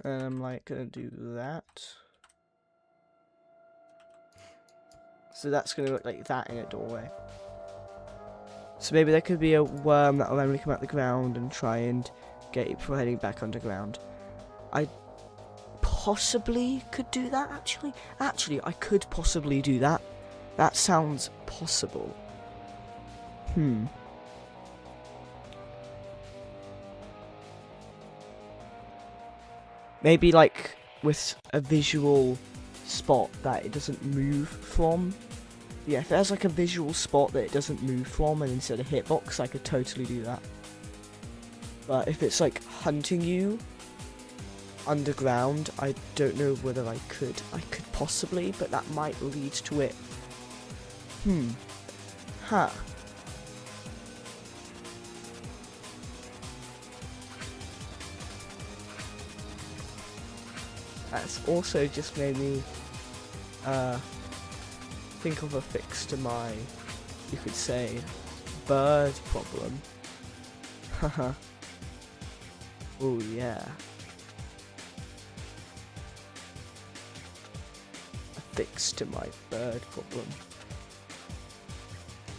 And I'm like gonna do that. So that's gonna look like that in a doorway. So maybe there could be a worm that will randomly come out the ground and try and get you before heading back underground. I possibly could do that, actually. Actually, I could possibly do that. That sounds possible. Maybe like with a visual spot that it doesn't move from. Yeah, if there's like a visual spot that it doesn't move from and instead of hitbox, I could totally do that. But if it's like hunting you underground, I don't know whether I could. I could possibly, but that might lead to it. That's also just made me think of a fix to my, you could say, bird problem. Haha. Oh yeah. A fix to my bird problem.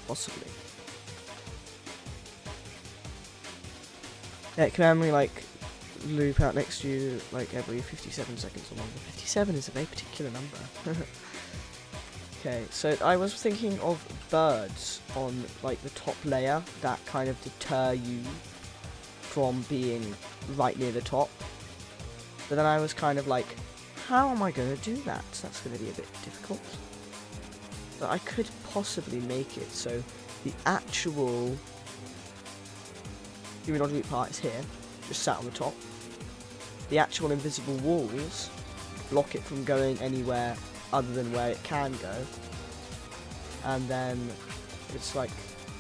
Possibly. Yeah, it can only like loop out next to you like every 57 seconds or longer. 57 is a very particular number. Okay, so I was thinking of birds on like the top layer that kind of deter you from being right near the top. But then I was kind of like, how am I going to do that? That's going to be a bit difficult. But I could possibly make it so the actual humanoid part is here, just sat on the top. The actual invisible walls block it from going anywhere other than where it can go. And then it's like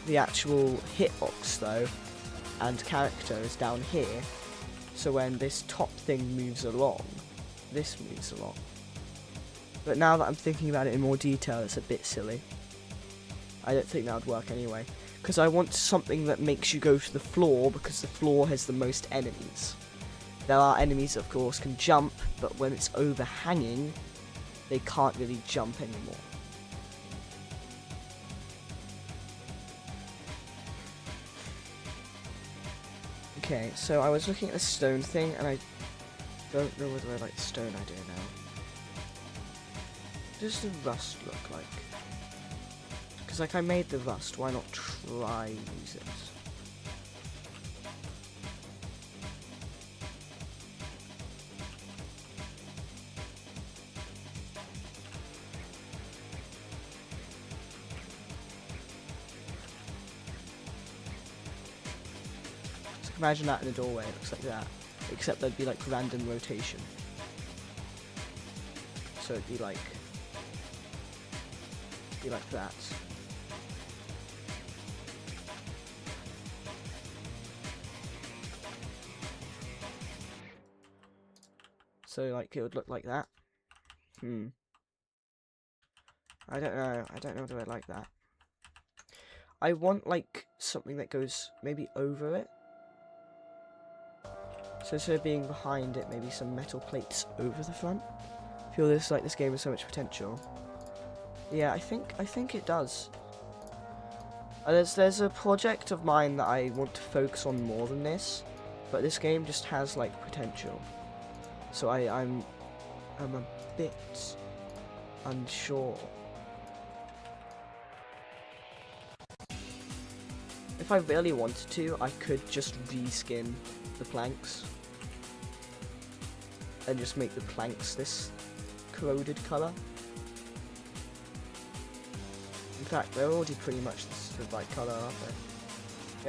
the actual hitbox though and character is down here. So when this top thing moves along, this moves along. But now that I'm thinking about it in more detail, it's a bit silly. I don't think that would work anyway. Because I want something that makes you go to the floor, because the floor has the most enemies. There are enemies that of course can jump, but when it's overhanging, they can't really jump anymore. Okay, so I was looking at the stone thing, and I don't know whether I like the stone idea now. What does the rust look like? Because like I made the rust, why not try use it? So imagine that in a doorway, it looks like that. Except there'd be like random rotation. So it'd be like that. So like it would look like that. I don't know whether I like that. I want like something that goes maybe over it. So instead of being behind it, maybe some metal plates over the front. I feel this game has so much potential. Yeah, I think it does. There's a project of mine that I want to focus on more than this, but this game just has like potential. So I'm a bit unsure. If I really wanted to, I could just reskin the planks and just make the planks this corroded colour. In fact, they're already pretty much the right colour, aren't they?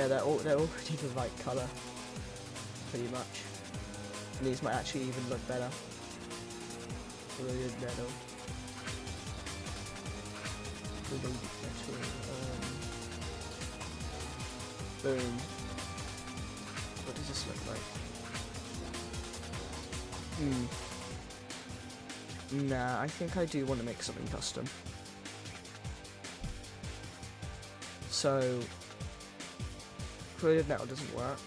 Yeah, they're already the right colour, pretty much. And these might actually even look better. Corroded metal. Corroded metal. Boom. What does this look like? Nah, I think I do want to make something custom. So, corroded metal doesn't work.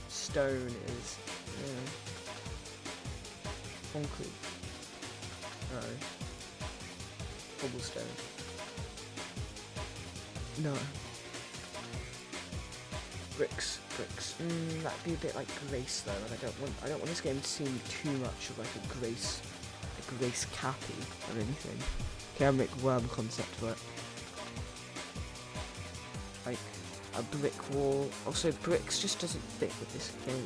Stone is, Concrete. No. Cobblestone. No. Bricks. That'd be a bit like Grace though, and I don't want this game to seem too much of like a Grace Cappy or anything. Okay, I'll make worm concept for it. Like a brick wall. Also, bricks just doesn't fit with this game.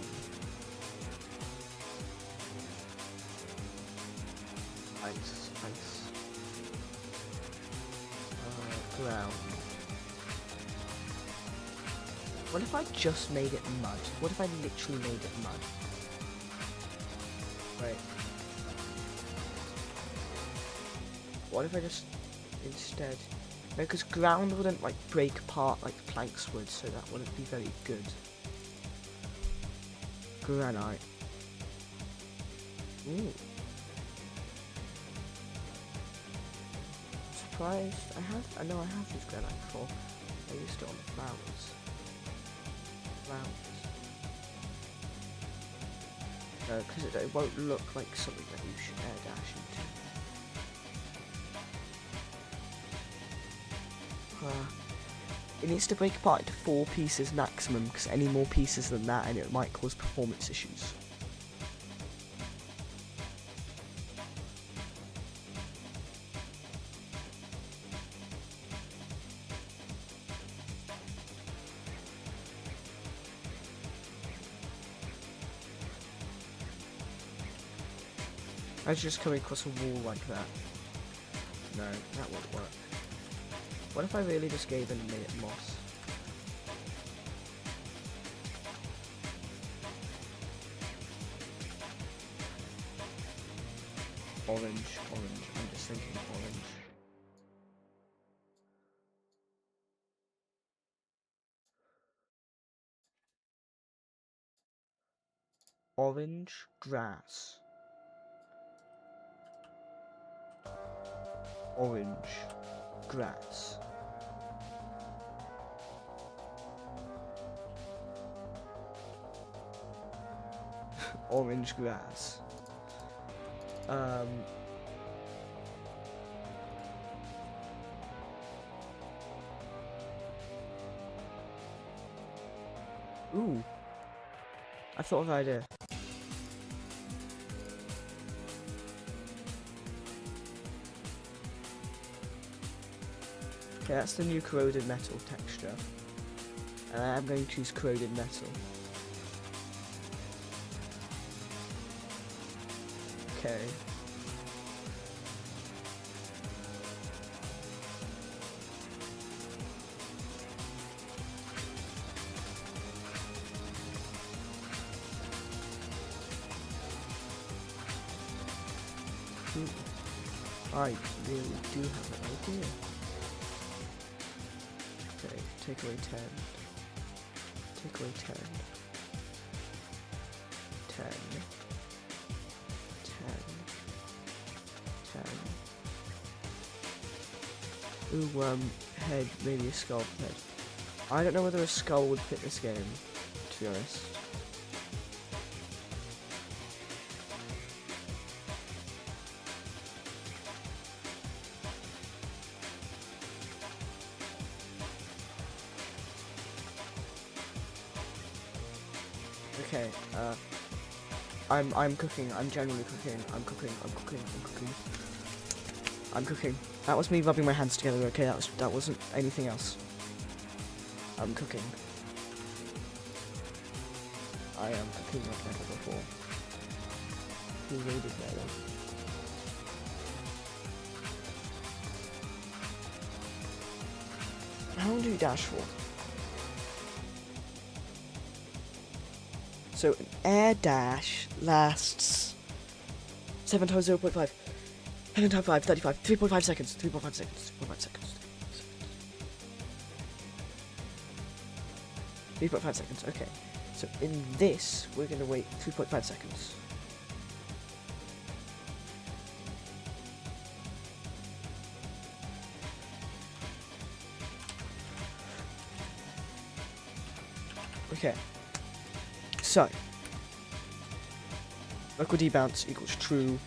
Ice. Ground. What if I just made it mud? What if I literally made it mud? Right. What if I just instead... No, because ground wouldn't like break apart like planks would, so that wouldn't be very good. Granite. Ooh. Surprised. I know I have used granite before. I used it on the flowers. Because it won't look like something that you should air dash into. It needs to break apart into 4 pieces maximum, because any more pieces than that and it might cause performance issues. I was just coming across a wall like that. No, that won't work. What if I really just gave in and made it moss? Orange. I'm just thinking orange. Orange grass. Orange grass. Orange grass. Ooh. I thought of an idea. Okay, that's the new corroded metal texture. And I am going to choose corroded metal. Okay. I really do have an idea. Okay, take away 10. Take away 10. 10. 10. 10. Ooh, head, maybe a skull head. I don't know whether a skull would fit this game, to be honest. Okay, I'm cooking, I'm generally cooking, I'm cooking. That was me rubbing my hands together, okay, that wasn't anything else. I'm cooking. I am cooking like never before. Who raided there then? How long do you dash for? So an air dash lasts 7 times 0.5. 7 times 5, 35. 3.5 seconds. 3.5 seconds. 3.5 seconds. 3.5 seconds. Okay. So in this, we're gonna wait 3.5 seconds. Okay. So, local debounce equals true.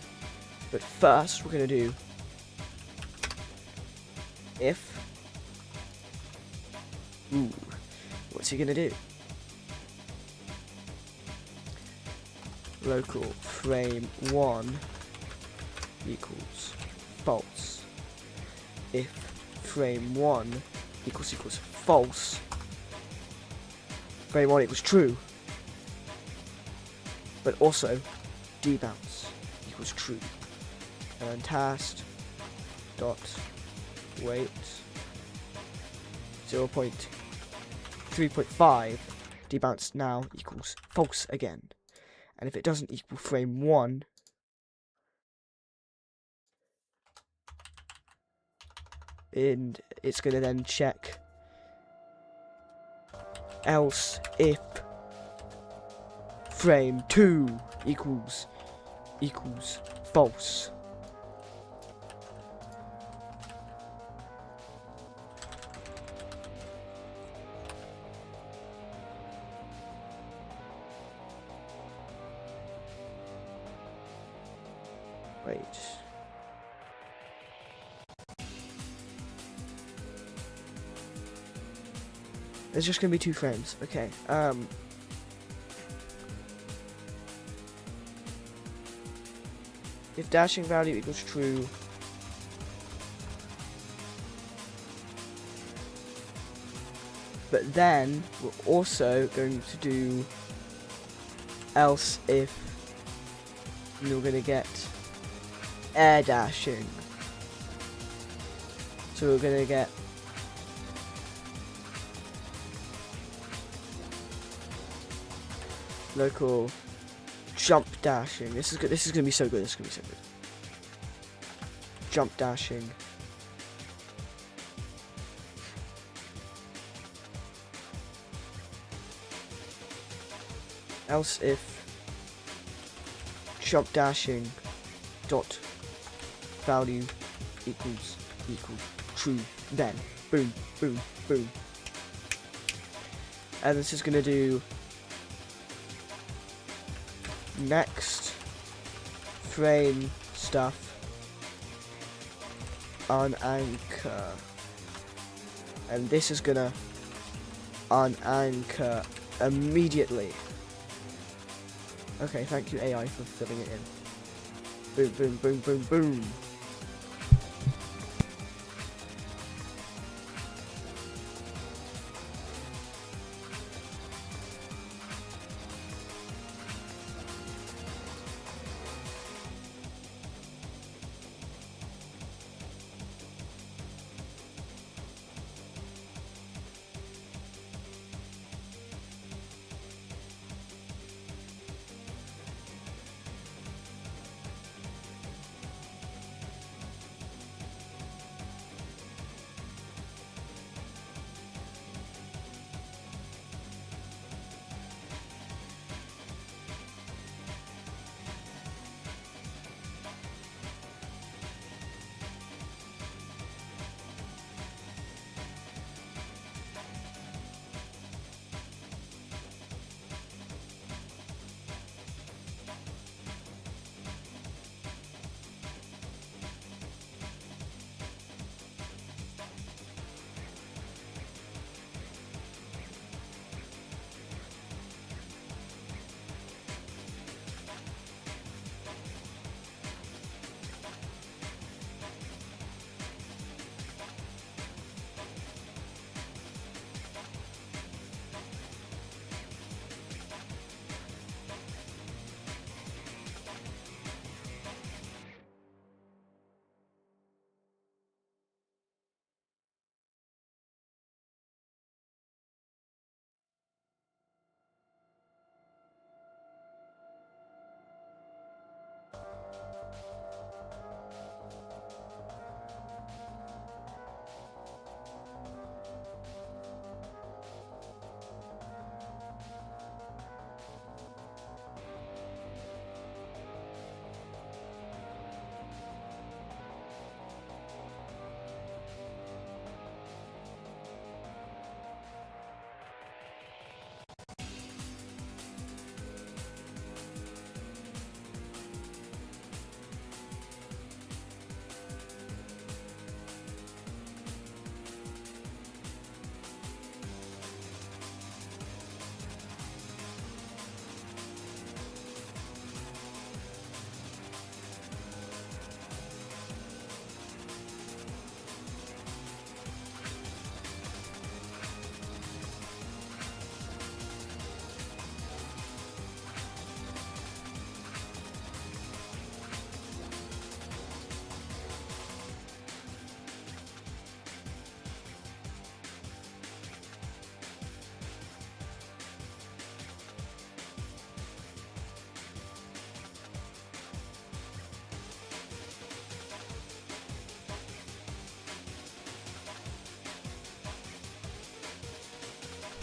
But first, we're going to do if. Ooh, what's he going to do? Local frame 1 equals false. If frame 1 equals false, frame 1 equals true. But also, debounce equals true. And task dot wait 0.3.5 debounce now equals false again. And if it doesn't equal frame 1, and it's going to then check else if frame 2 equals false. Wait. There's just gonna be 2 frames. Okay. If dashing value equals true, but then we're also going to do else if, and we're gonna get air dashing. So we're gonna get local jump dashing. This is good. This is gonna be so good. This is gonna be so good. Jump dashing. Else if jump dashing dot value equals true, then boom, boom, boom. And this is gonna do next frame stuff unanchor, and this is gonna unanchor immediately. Okay, thank you AI for filling it in. Boom, boom, boom, boom, boom.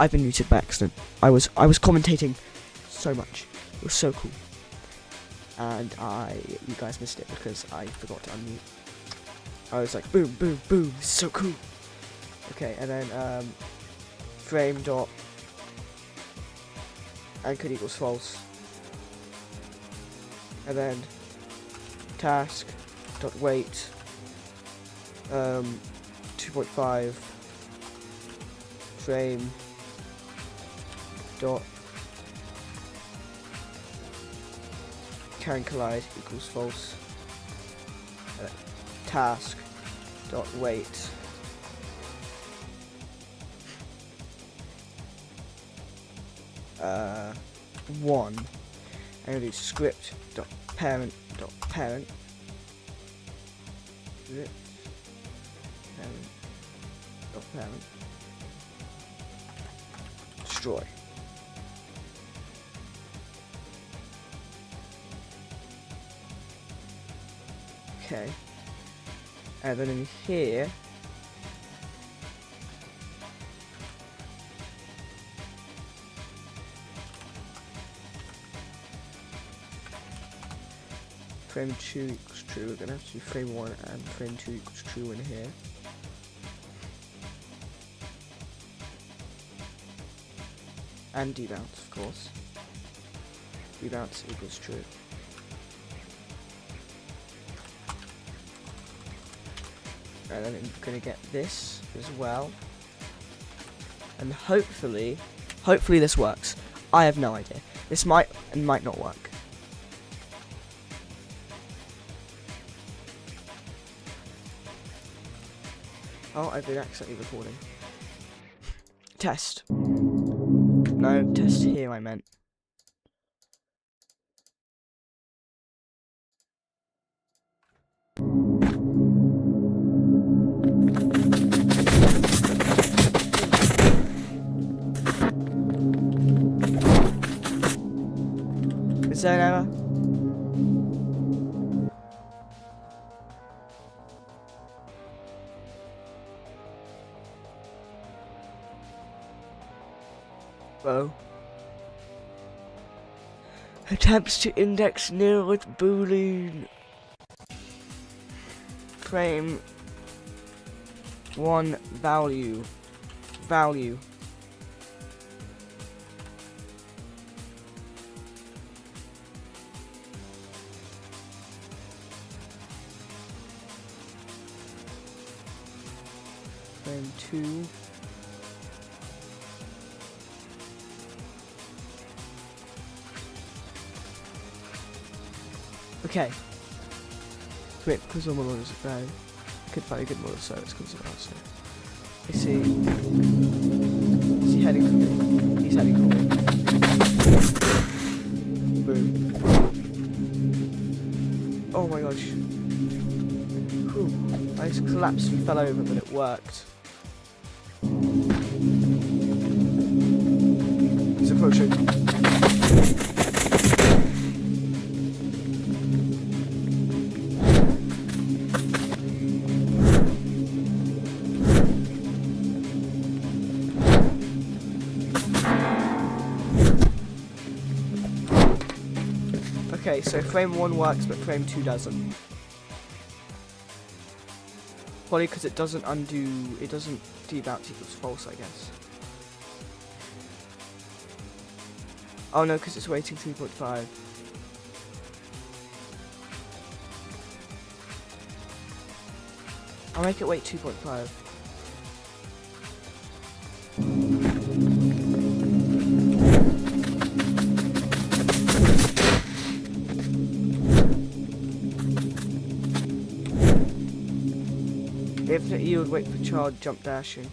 I've been muted by accident. I was commentating so much. It was so cool. And you guys missed it because I forgot to unmute. I was like, boom, boom, boom, this is so cool. Okay, and then frame dot anchored equals false. And then task dot wait 2.5 frame dot can collide equals false. Task dot wait 1. I'm gonna do script dot parent script parent destroy. Okay, and then in here frame 2 equals true. We're gonna have to do frame 1 and frame 2 equals true in here. And debounce, of course. Debounce equals true. And then I'm gonna get this as well. And hopefully this works. I have no idea. This might and might not work. Oh, I've been accidentally recording. Test. No, test here I meant. Is there an error? Well, attempts to index nil with boolean frame 1 value frame 2 okay. Wait, because all my models are bad. I could find a good model, so it's because of that. So I see. Is he heading for me? He's heading for me. Boom. Oh my gosh. Whew. I just collapsed and fell over, but it worked. He's approaching. Okay, so frame 1 works, but frame 2 doesn't. Probably because it doesn't debounce equals false, I guess. Oh no, because it's waiting 3.5. I'll make it wait 2.5. Infinite yield, wait for child jump dashing.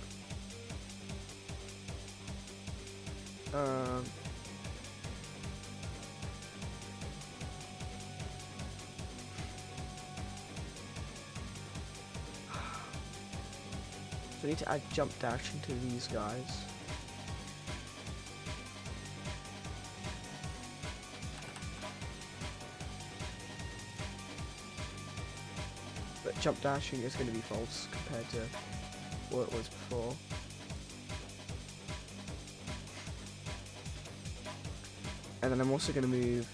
So I need to add jump dashing to these guys. But jump dashing is going to be false compared to what it was before. And then I'm also going to move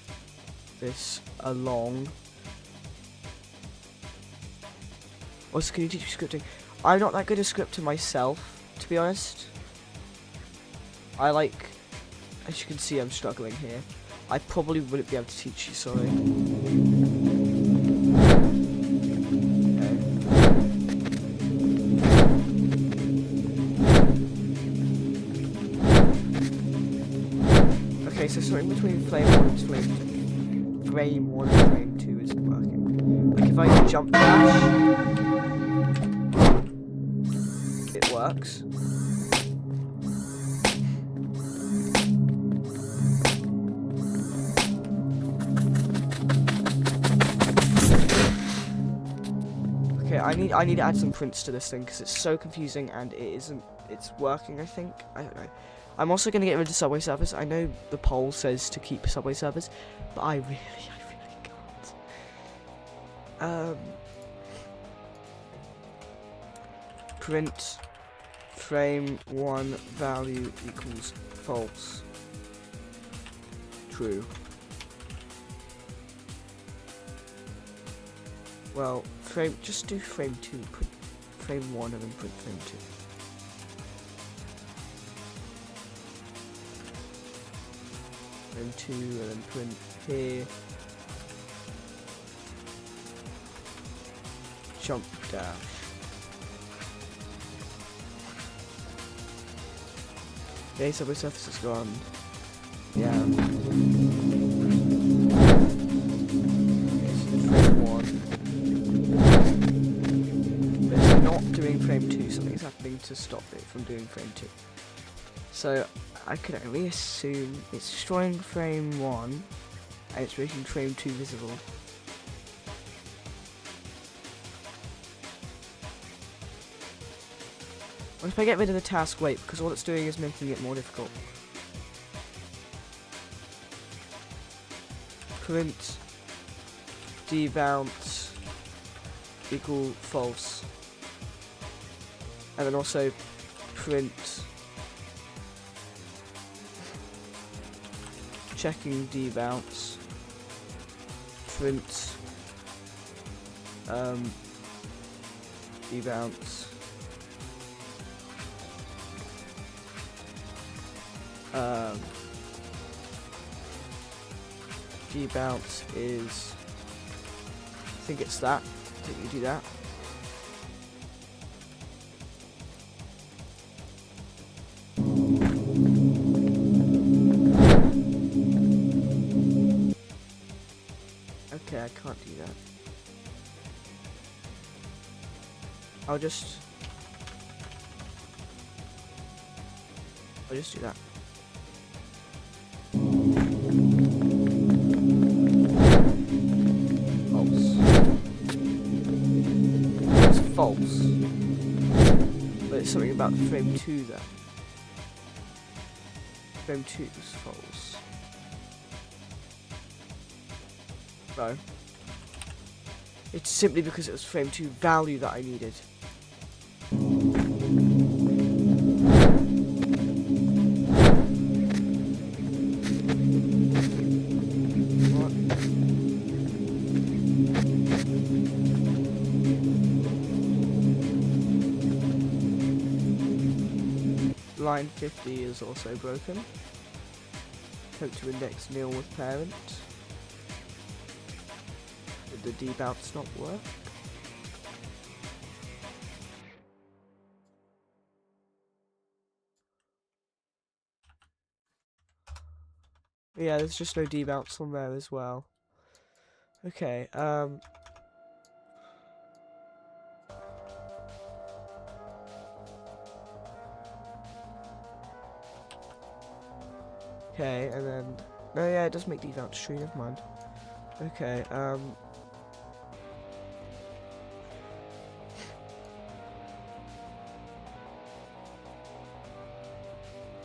this along. Also, can you teach me scripting? I'm not that good at scripting myself, to be honest. I like, as you can see, I'm struggling here. I probably wouldn't be able to teach you, sorry. Okay, so something between frame 1 and frame 1 and frame 2 isn't working. Like if I jump dash, it works. Okay, I need to add some prints to this thing because it's so confusing and it's working, I think. I don't know. I'm also going to get rid of Subway Surfers. I know the poll says to keep Subway Surfers, but I really can't. Print frame 1 value equals false. True. Well, just do frame 2, print frame 1 and then print frame 2. Frame 2 and then print here. Jump dash. Okay, Subway Surface is gone. Yeah. Okay, so frame 1. But it's not doing frame 2, something's happening to stop it from doing frame 2. So I could only assume it's destroying frame 1 and it's making frame 2 visible. What if I get rid of the task wait, because all it's doing is making it more difficult. Print debounce equal false. And then also print checking debounce, print debounce, debounce is, I think it's that. I think you do that. Okay, I can't do that. I'll just do that. False. It's false. But it's something about frame 2 there. Frame 2 is false. No. It's simply because it was frame 2 value that I needed. What? Line 50 is also broken. Attempt to index nil with parent. Did the debounce not work? Yeah, there's just no debounce on there as well. Okay, okay, and then no, yeah, it does make debounce true, never mind. Okay,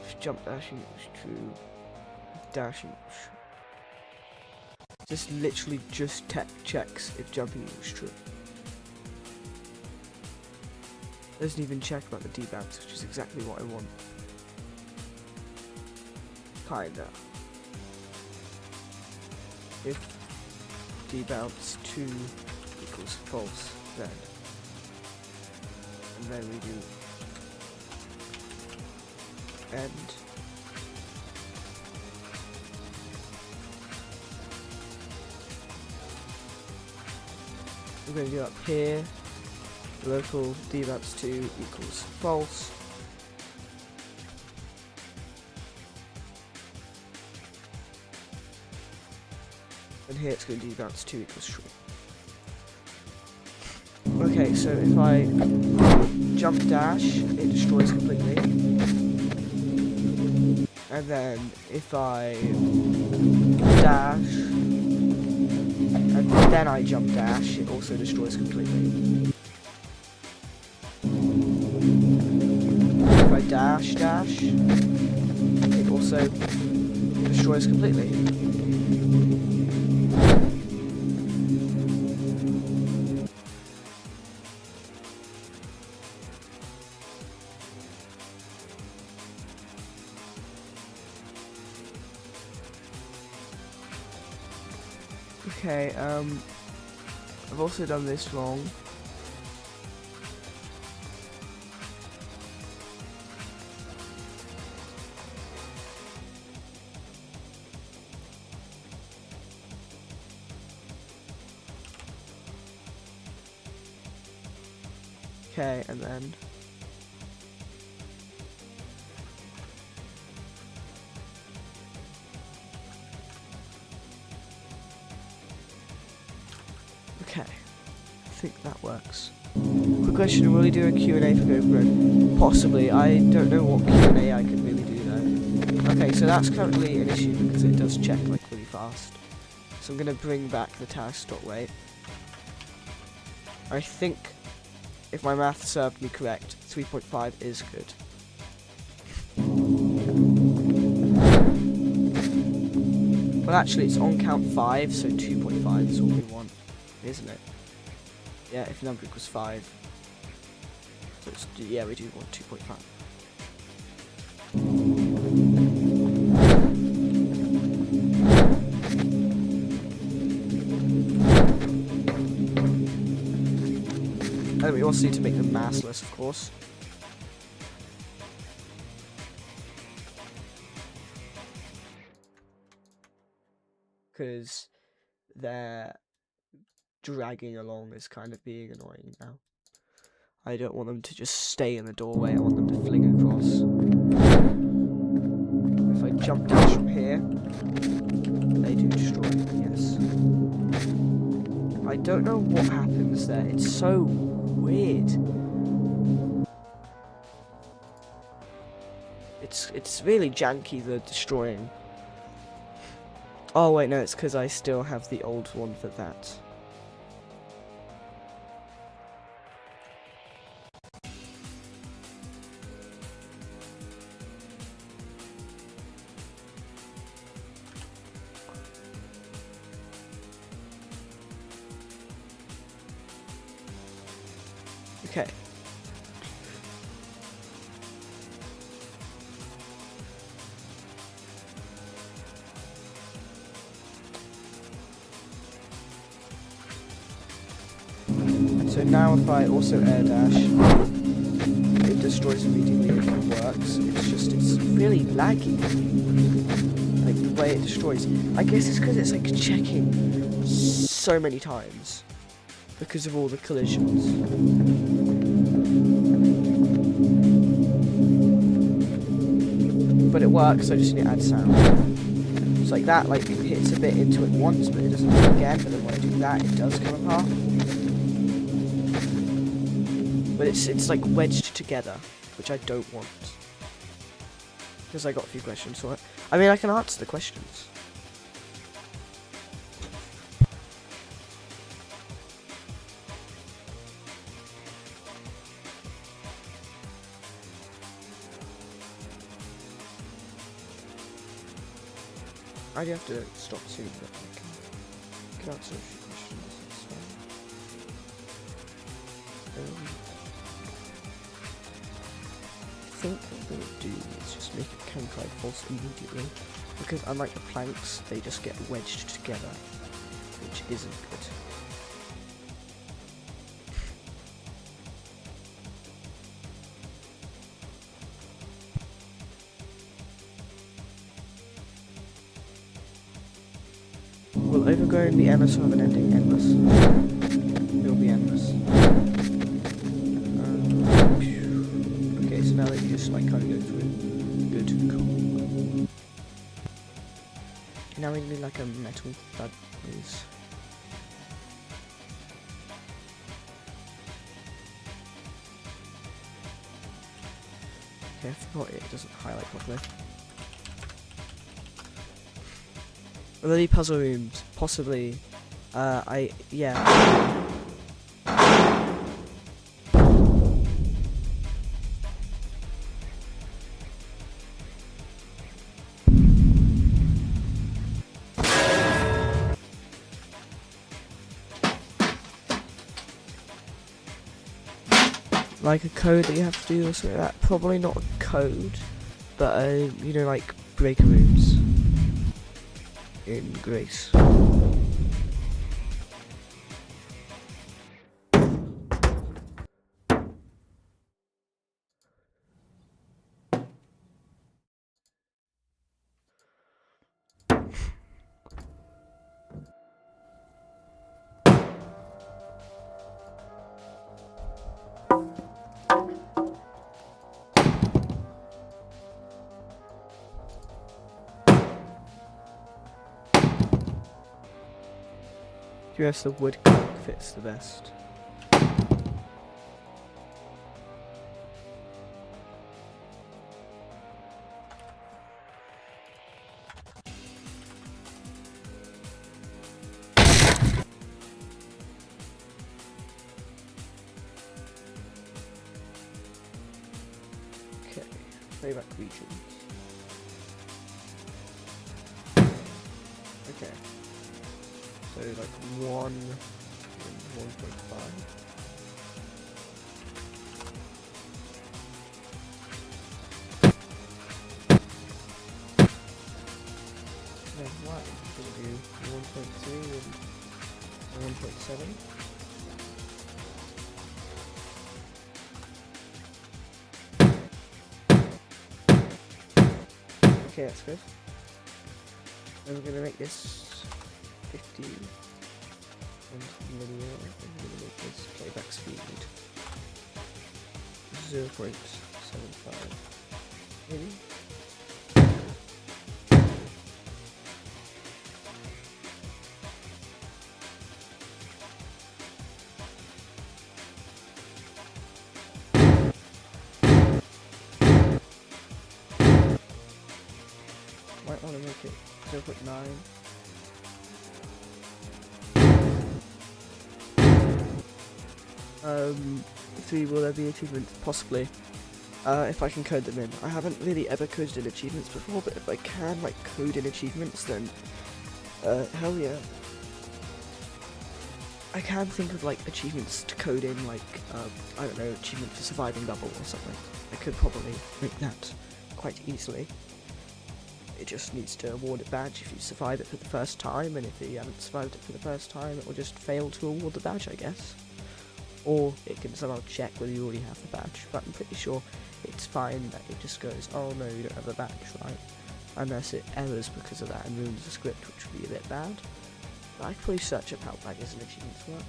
if jump dashing was true, if dashing was true. This literally just checks if jumping was true. Doesn't even check about the debounce, which is exactly what I want. Kinda. debounce 2 equals false then. And then we do end. We're going to do up here, local debounce 2 equals false. And here it's going to debounce 2 equals true. Okay, so if I jump dash, it destroys completely. And then if I dash, and then I jump dash, it also destroys completely. If I dash, it also destroys completely. Okay, I've also done this wrong. Okay, and then okay, I think that works. Quick question, will we do a Q&A for OVERGROWN? Possibly, I don't know what Q&A I can really do though. Okay, so that's currently an issue because it does check like really fast. So I'm going to bring back the task.wait. I think, if my math served me correct, 3.5 is good. Well, actually, it's on count 5, so 2.5 is what we want, isn't it? Yeah, if number equals 5. So it's, yeah, we do want 2.5. And we also need to make them massless, of course. Because they're dragging along is kind of being annoying now. I don't want them to just stay in the doorway, I want them to fling across. If I jump dash from here, they do destroy, yes. I don't know what happens there, it's so weird. It's really janky, the destroying. Oh wait, no, it's because I still have the old one for that. Okay. So now if I also air dash, it destroys immediately and it works. It's really laggy. Like the way it destroys. I guess it's because it's like checking so many times because of all the collisions. But it works, I just need to add sound. It's like that, like it hits a bit into it once, but it doesn't do it again, but then when I do that, it does come apart. But it's like wedged together, which I don't want. Because I got a few questions for it. I mean, I can answer the questions. I do have to stop soon, but I can answer a few questions. It's fine. I think what I'm going to do is just make it can false immediately, because unlike the planks, they just get wedged together. which isn't good. Will Overgrown be endless or have an ending? Endless. It will be endless. Okay, so now that you just like kind of go through. Good, cool. Now we need like a metal thud, please. Okay, I forgot it doesn't highlight properly. Will there be puzzle rooms? Possibly. Yeah. Like a code that you have to do or something like that. Probably not a code, but you know, like breaker rooms in Grace. Yes, the wood clock fits the best. Okay, playback regions. Okay. So like 1 and 1.5. Then what? We'll do 1.3 and 1.7. Okay, that's good. Then we're gonna make this 50. And linear, and we're gonna make this playback speed 0.75, maybe. Might want to make it 0.9. Will there be achievements? Possibly. If I can code them in. I haven't really ever coded in achievements before, but if I can like code in achievements, then hell yeah. I can think of like achievements to code in, like I don't know, achievement for surviving level or something. I could probably make that quite easily. It just needs to award a badge if you survive it for the first time, and if you haven't survived it for the first time, it will just fail to award the badge, I guess. Or it can somehow check whether you already have the badge, but I'm pretty sure it's fine that it just goes, oh no, you don't have the badge, right? Unless it errors because of that and ruins the script, which would be a bit bad. But I could probably search up how badges and achievements work.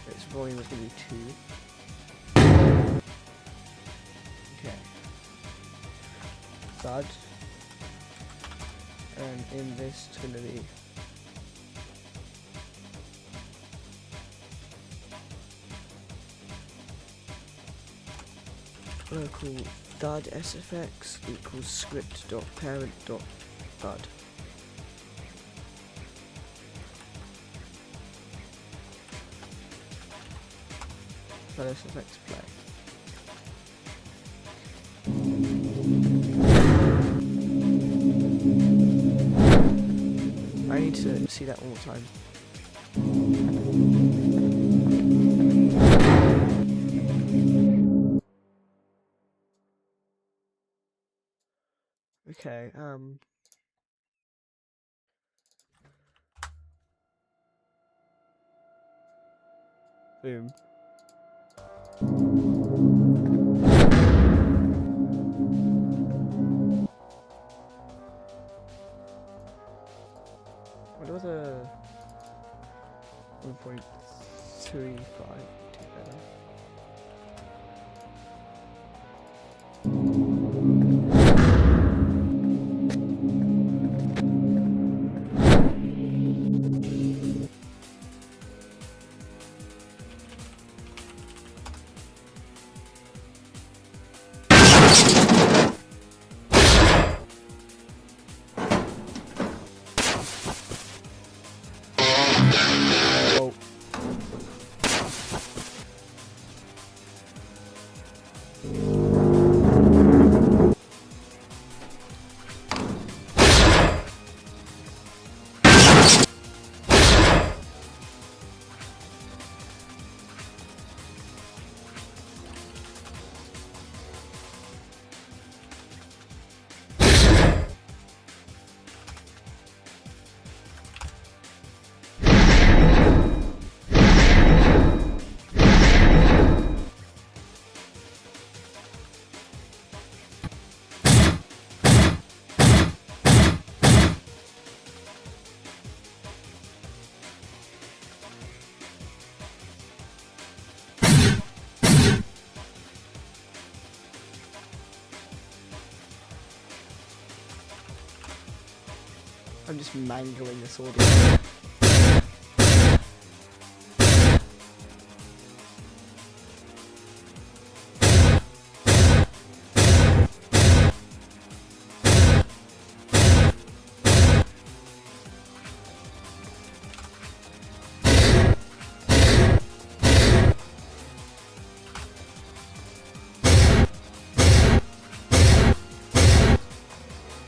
Its volume is going to be 2. Okay. Thud. And in this, it's going to be local thud sfx equals script.parent.thud. Thud sfx play. I need to see that one more time. Okay, Boom. What was a 1.35 do better? Oh. I'm just mangling this audio.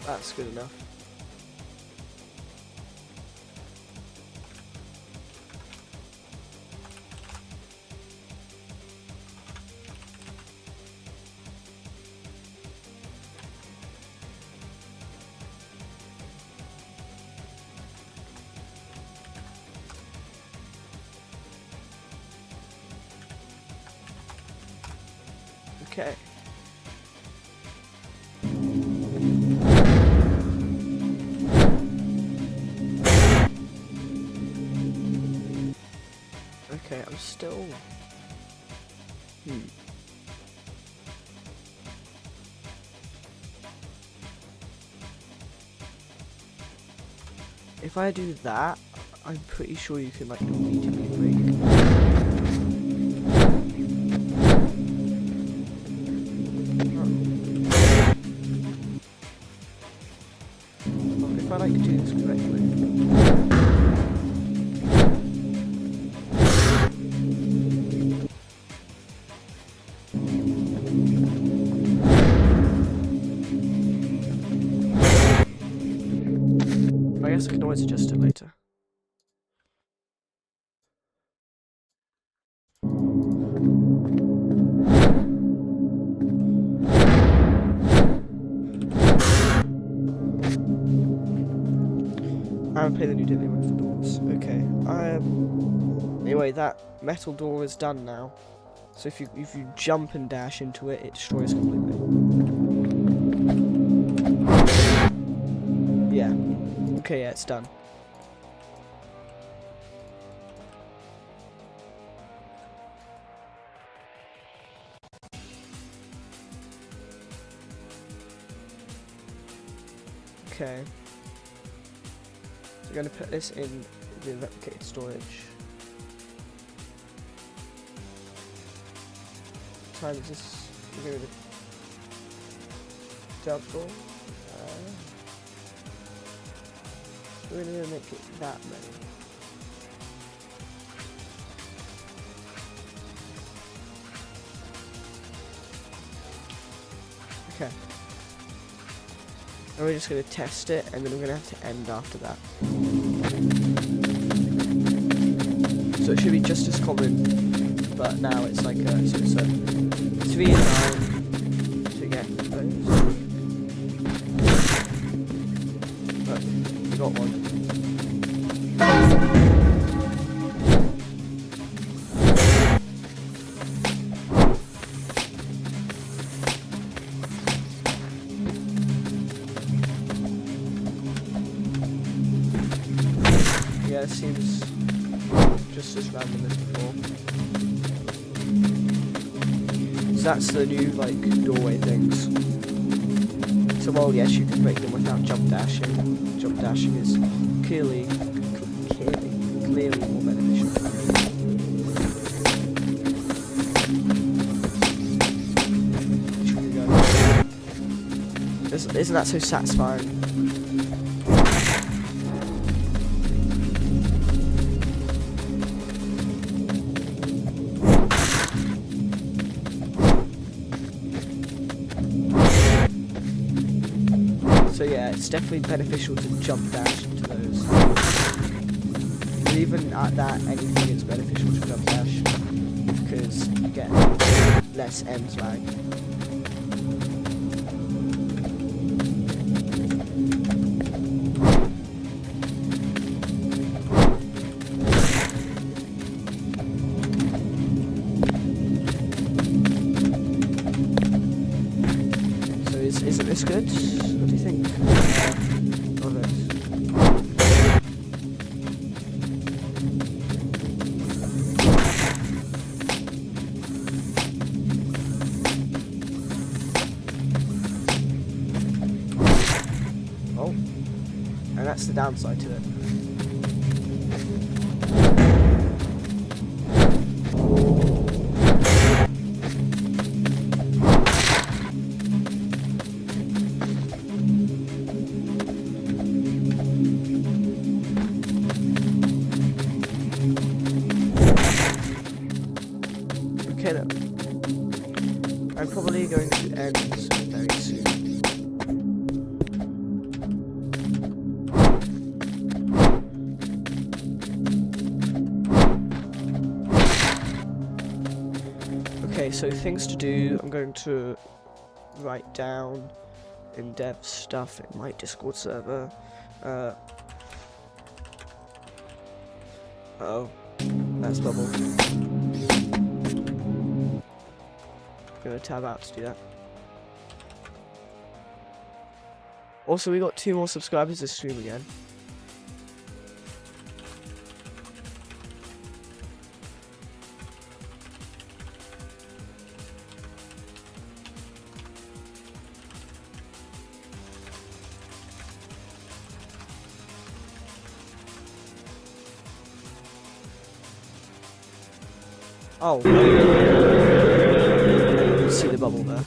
That's good enough. Okay. Okay, I'm still... If I do that, I'm pretty sure you can like immediately break. If I like do this correctly. I guess I can always adjust it later. I'm playing the new daily one for doors. Okay. Anyway, that metal door is done now. So if you jump and dash into it, it destroys completely. Yeah. Okay, yeah, it's done. Okay. So we're going to put this in the replicated storage. What time is this? We're going to jump door. We're going to make it that many. Okay. And we're just going to test it, and then we're going to have to end after that. So it should be just as common, but now it's like so it's a 3 and 9 to get those. But we got one. yeah, it seems just as random as before. So that's the new, like, doorway things. So while yes, you can break them without jump dashing. Jump dashing is clearly more beneficial. Isn't that so satisfying? So yeah, it's definitely beneficial to jump dash into those. But even at that, anything is beneficial to jump dash because you get less end lag. Isn't this good? What do you think? Of it. Oh, and that's the downside to it. Okay then. I'm probably going to end very soon. Okay, so things to do, I'm going to write down in-depth stuff in my Discord server. Oh, that's bubble. Gonna tab out to do that. Also, we got 2 more subscribers this stream again. Oh. See the bubble there.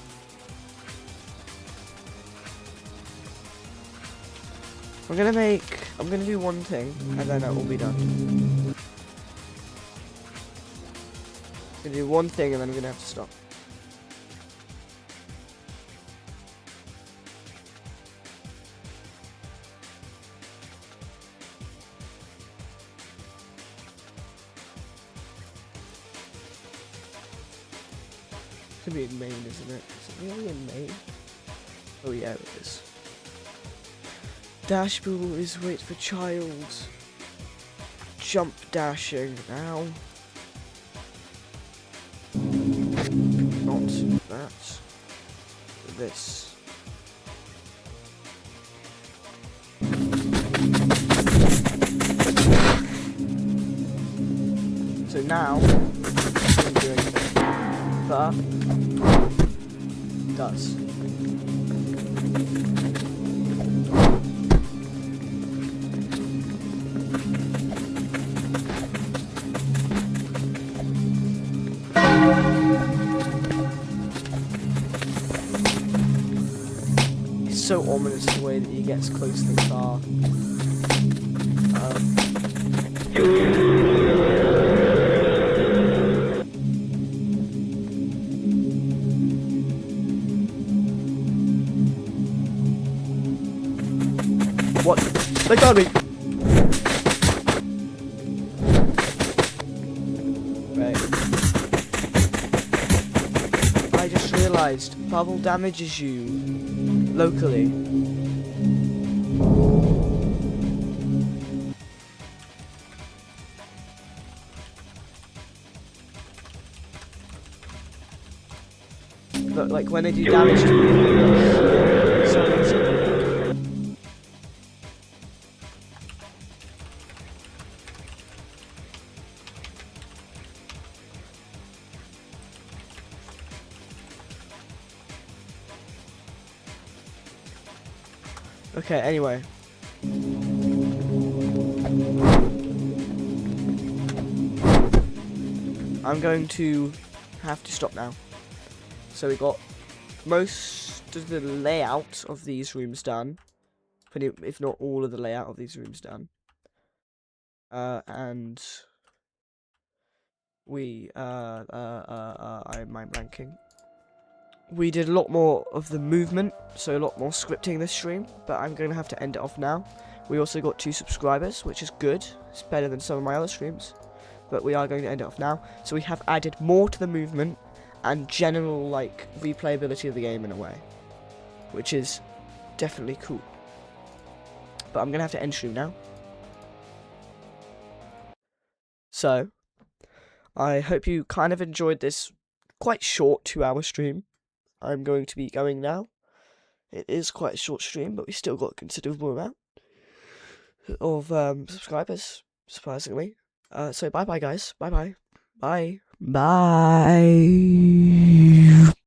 I'm gonna do one thing and then it will be done. I'm gonna do one thing and then I'm gonna have to stop. It's gonna be in Maine, isn't it? Is it really in Maine? Oh yeah, it is. Dash boo is wait for child. Jump dashing now. Not that. This. So now, I'm doing but does. It's so ominous the way that he gets close to the car. What? They got me! Right. I just realised bubble damages you locally. But like when they do damage to you, Okay, anyway. I'm going to have to stop now. So we got most of the layout of these rooms done. If not all of the layout of these rooms done. And we, I'm blanking. We did a lot more of the movement, so a lot more scripting this stream, but I'm going to have to end it off now. We also got 2 subscribers, which is good. It's better than some of my other streams, but we are going to end it off now. So we have added more to the movement and general, like, replayability of the game in a way, which is definitely cool. But I'm going to have to end stream now. So, I hope you kind of enjoyed this quite short 2-hour stream. I'm going to be going now. It is quite a short stream, but we still got a considerable amount of subscribers, surprisingly. So bye-bye, guys. Bye-bye. Bye. Bye.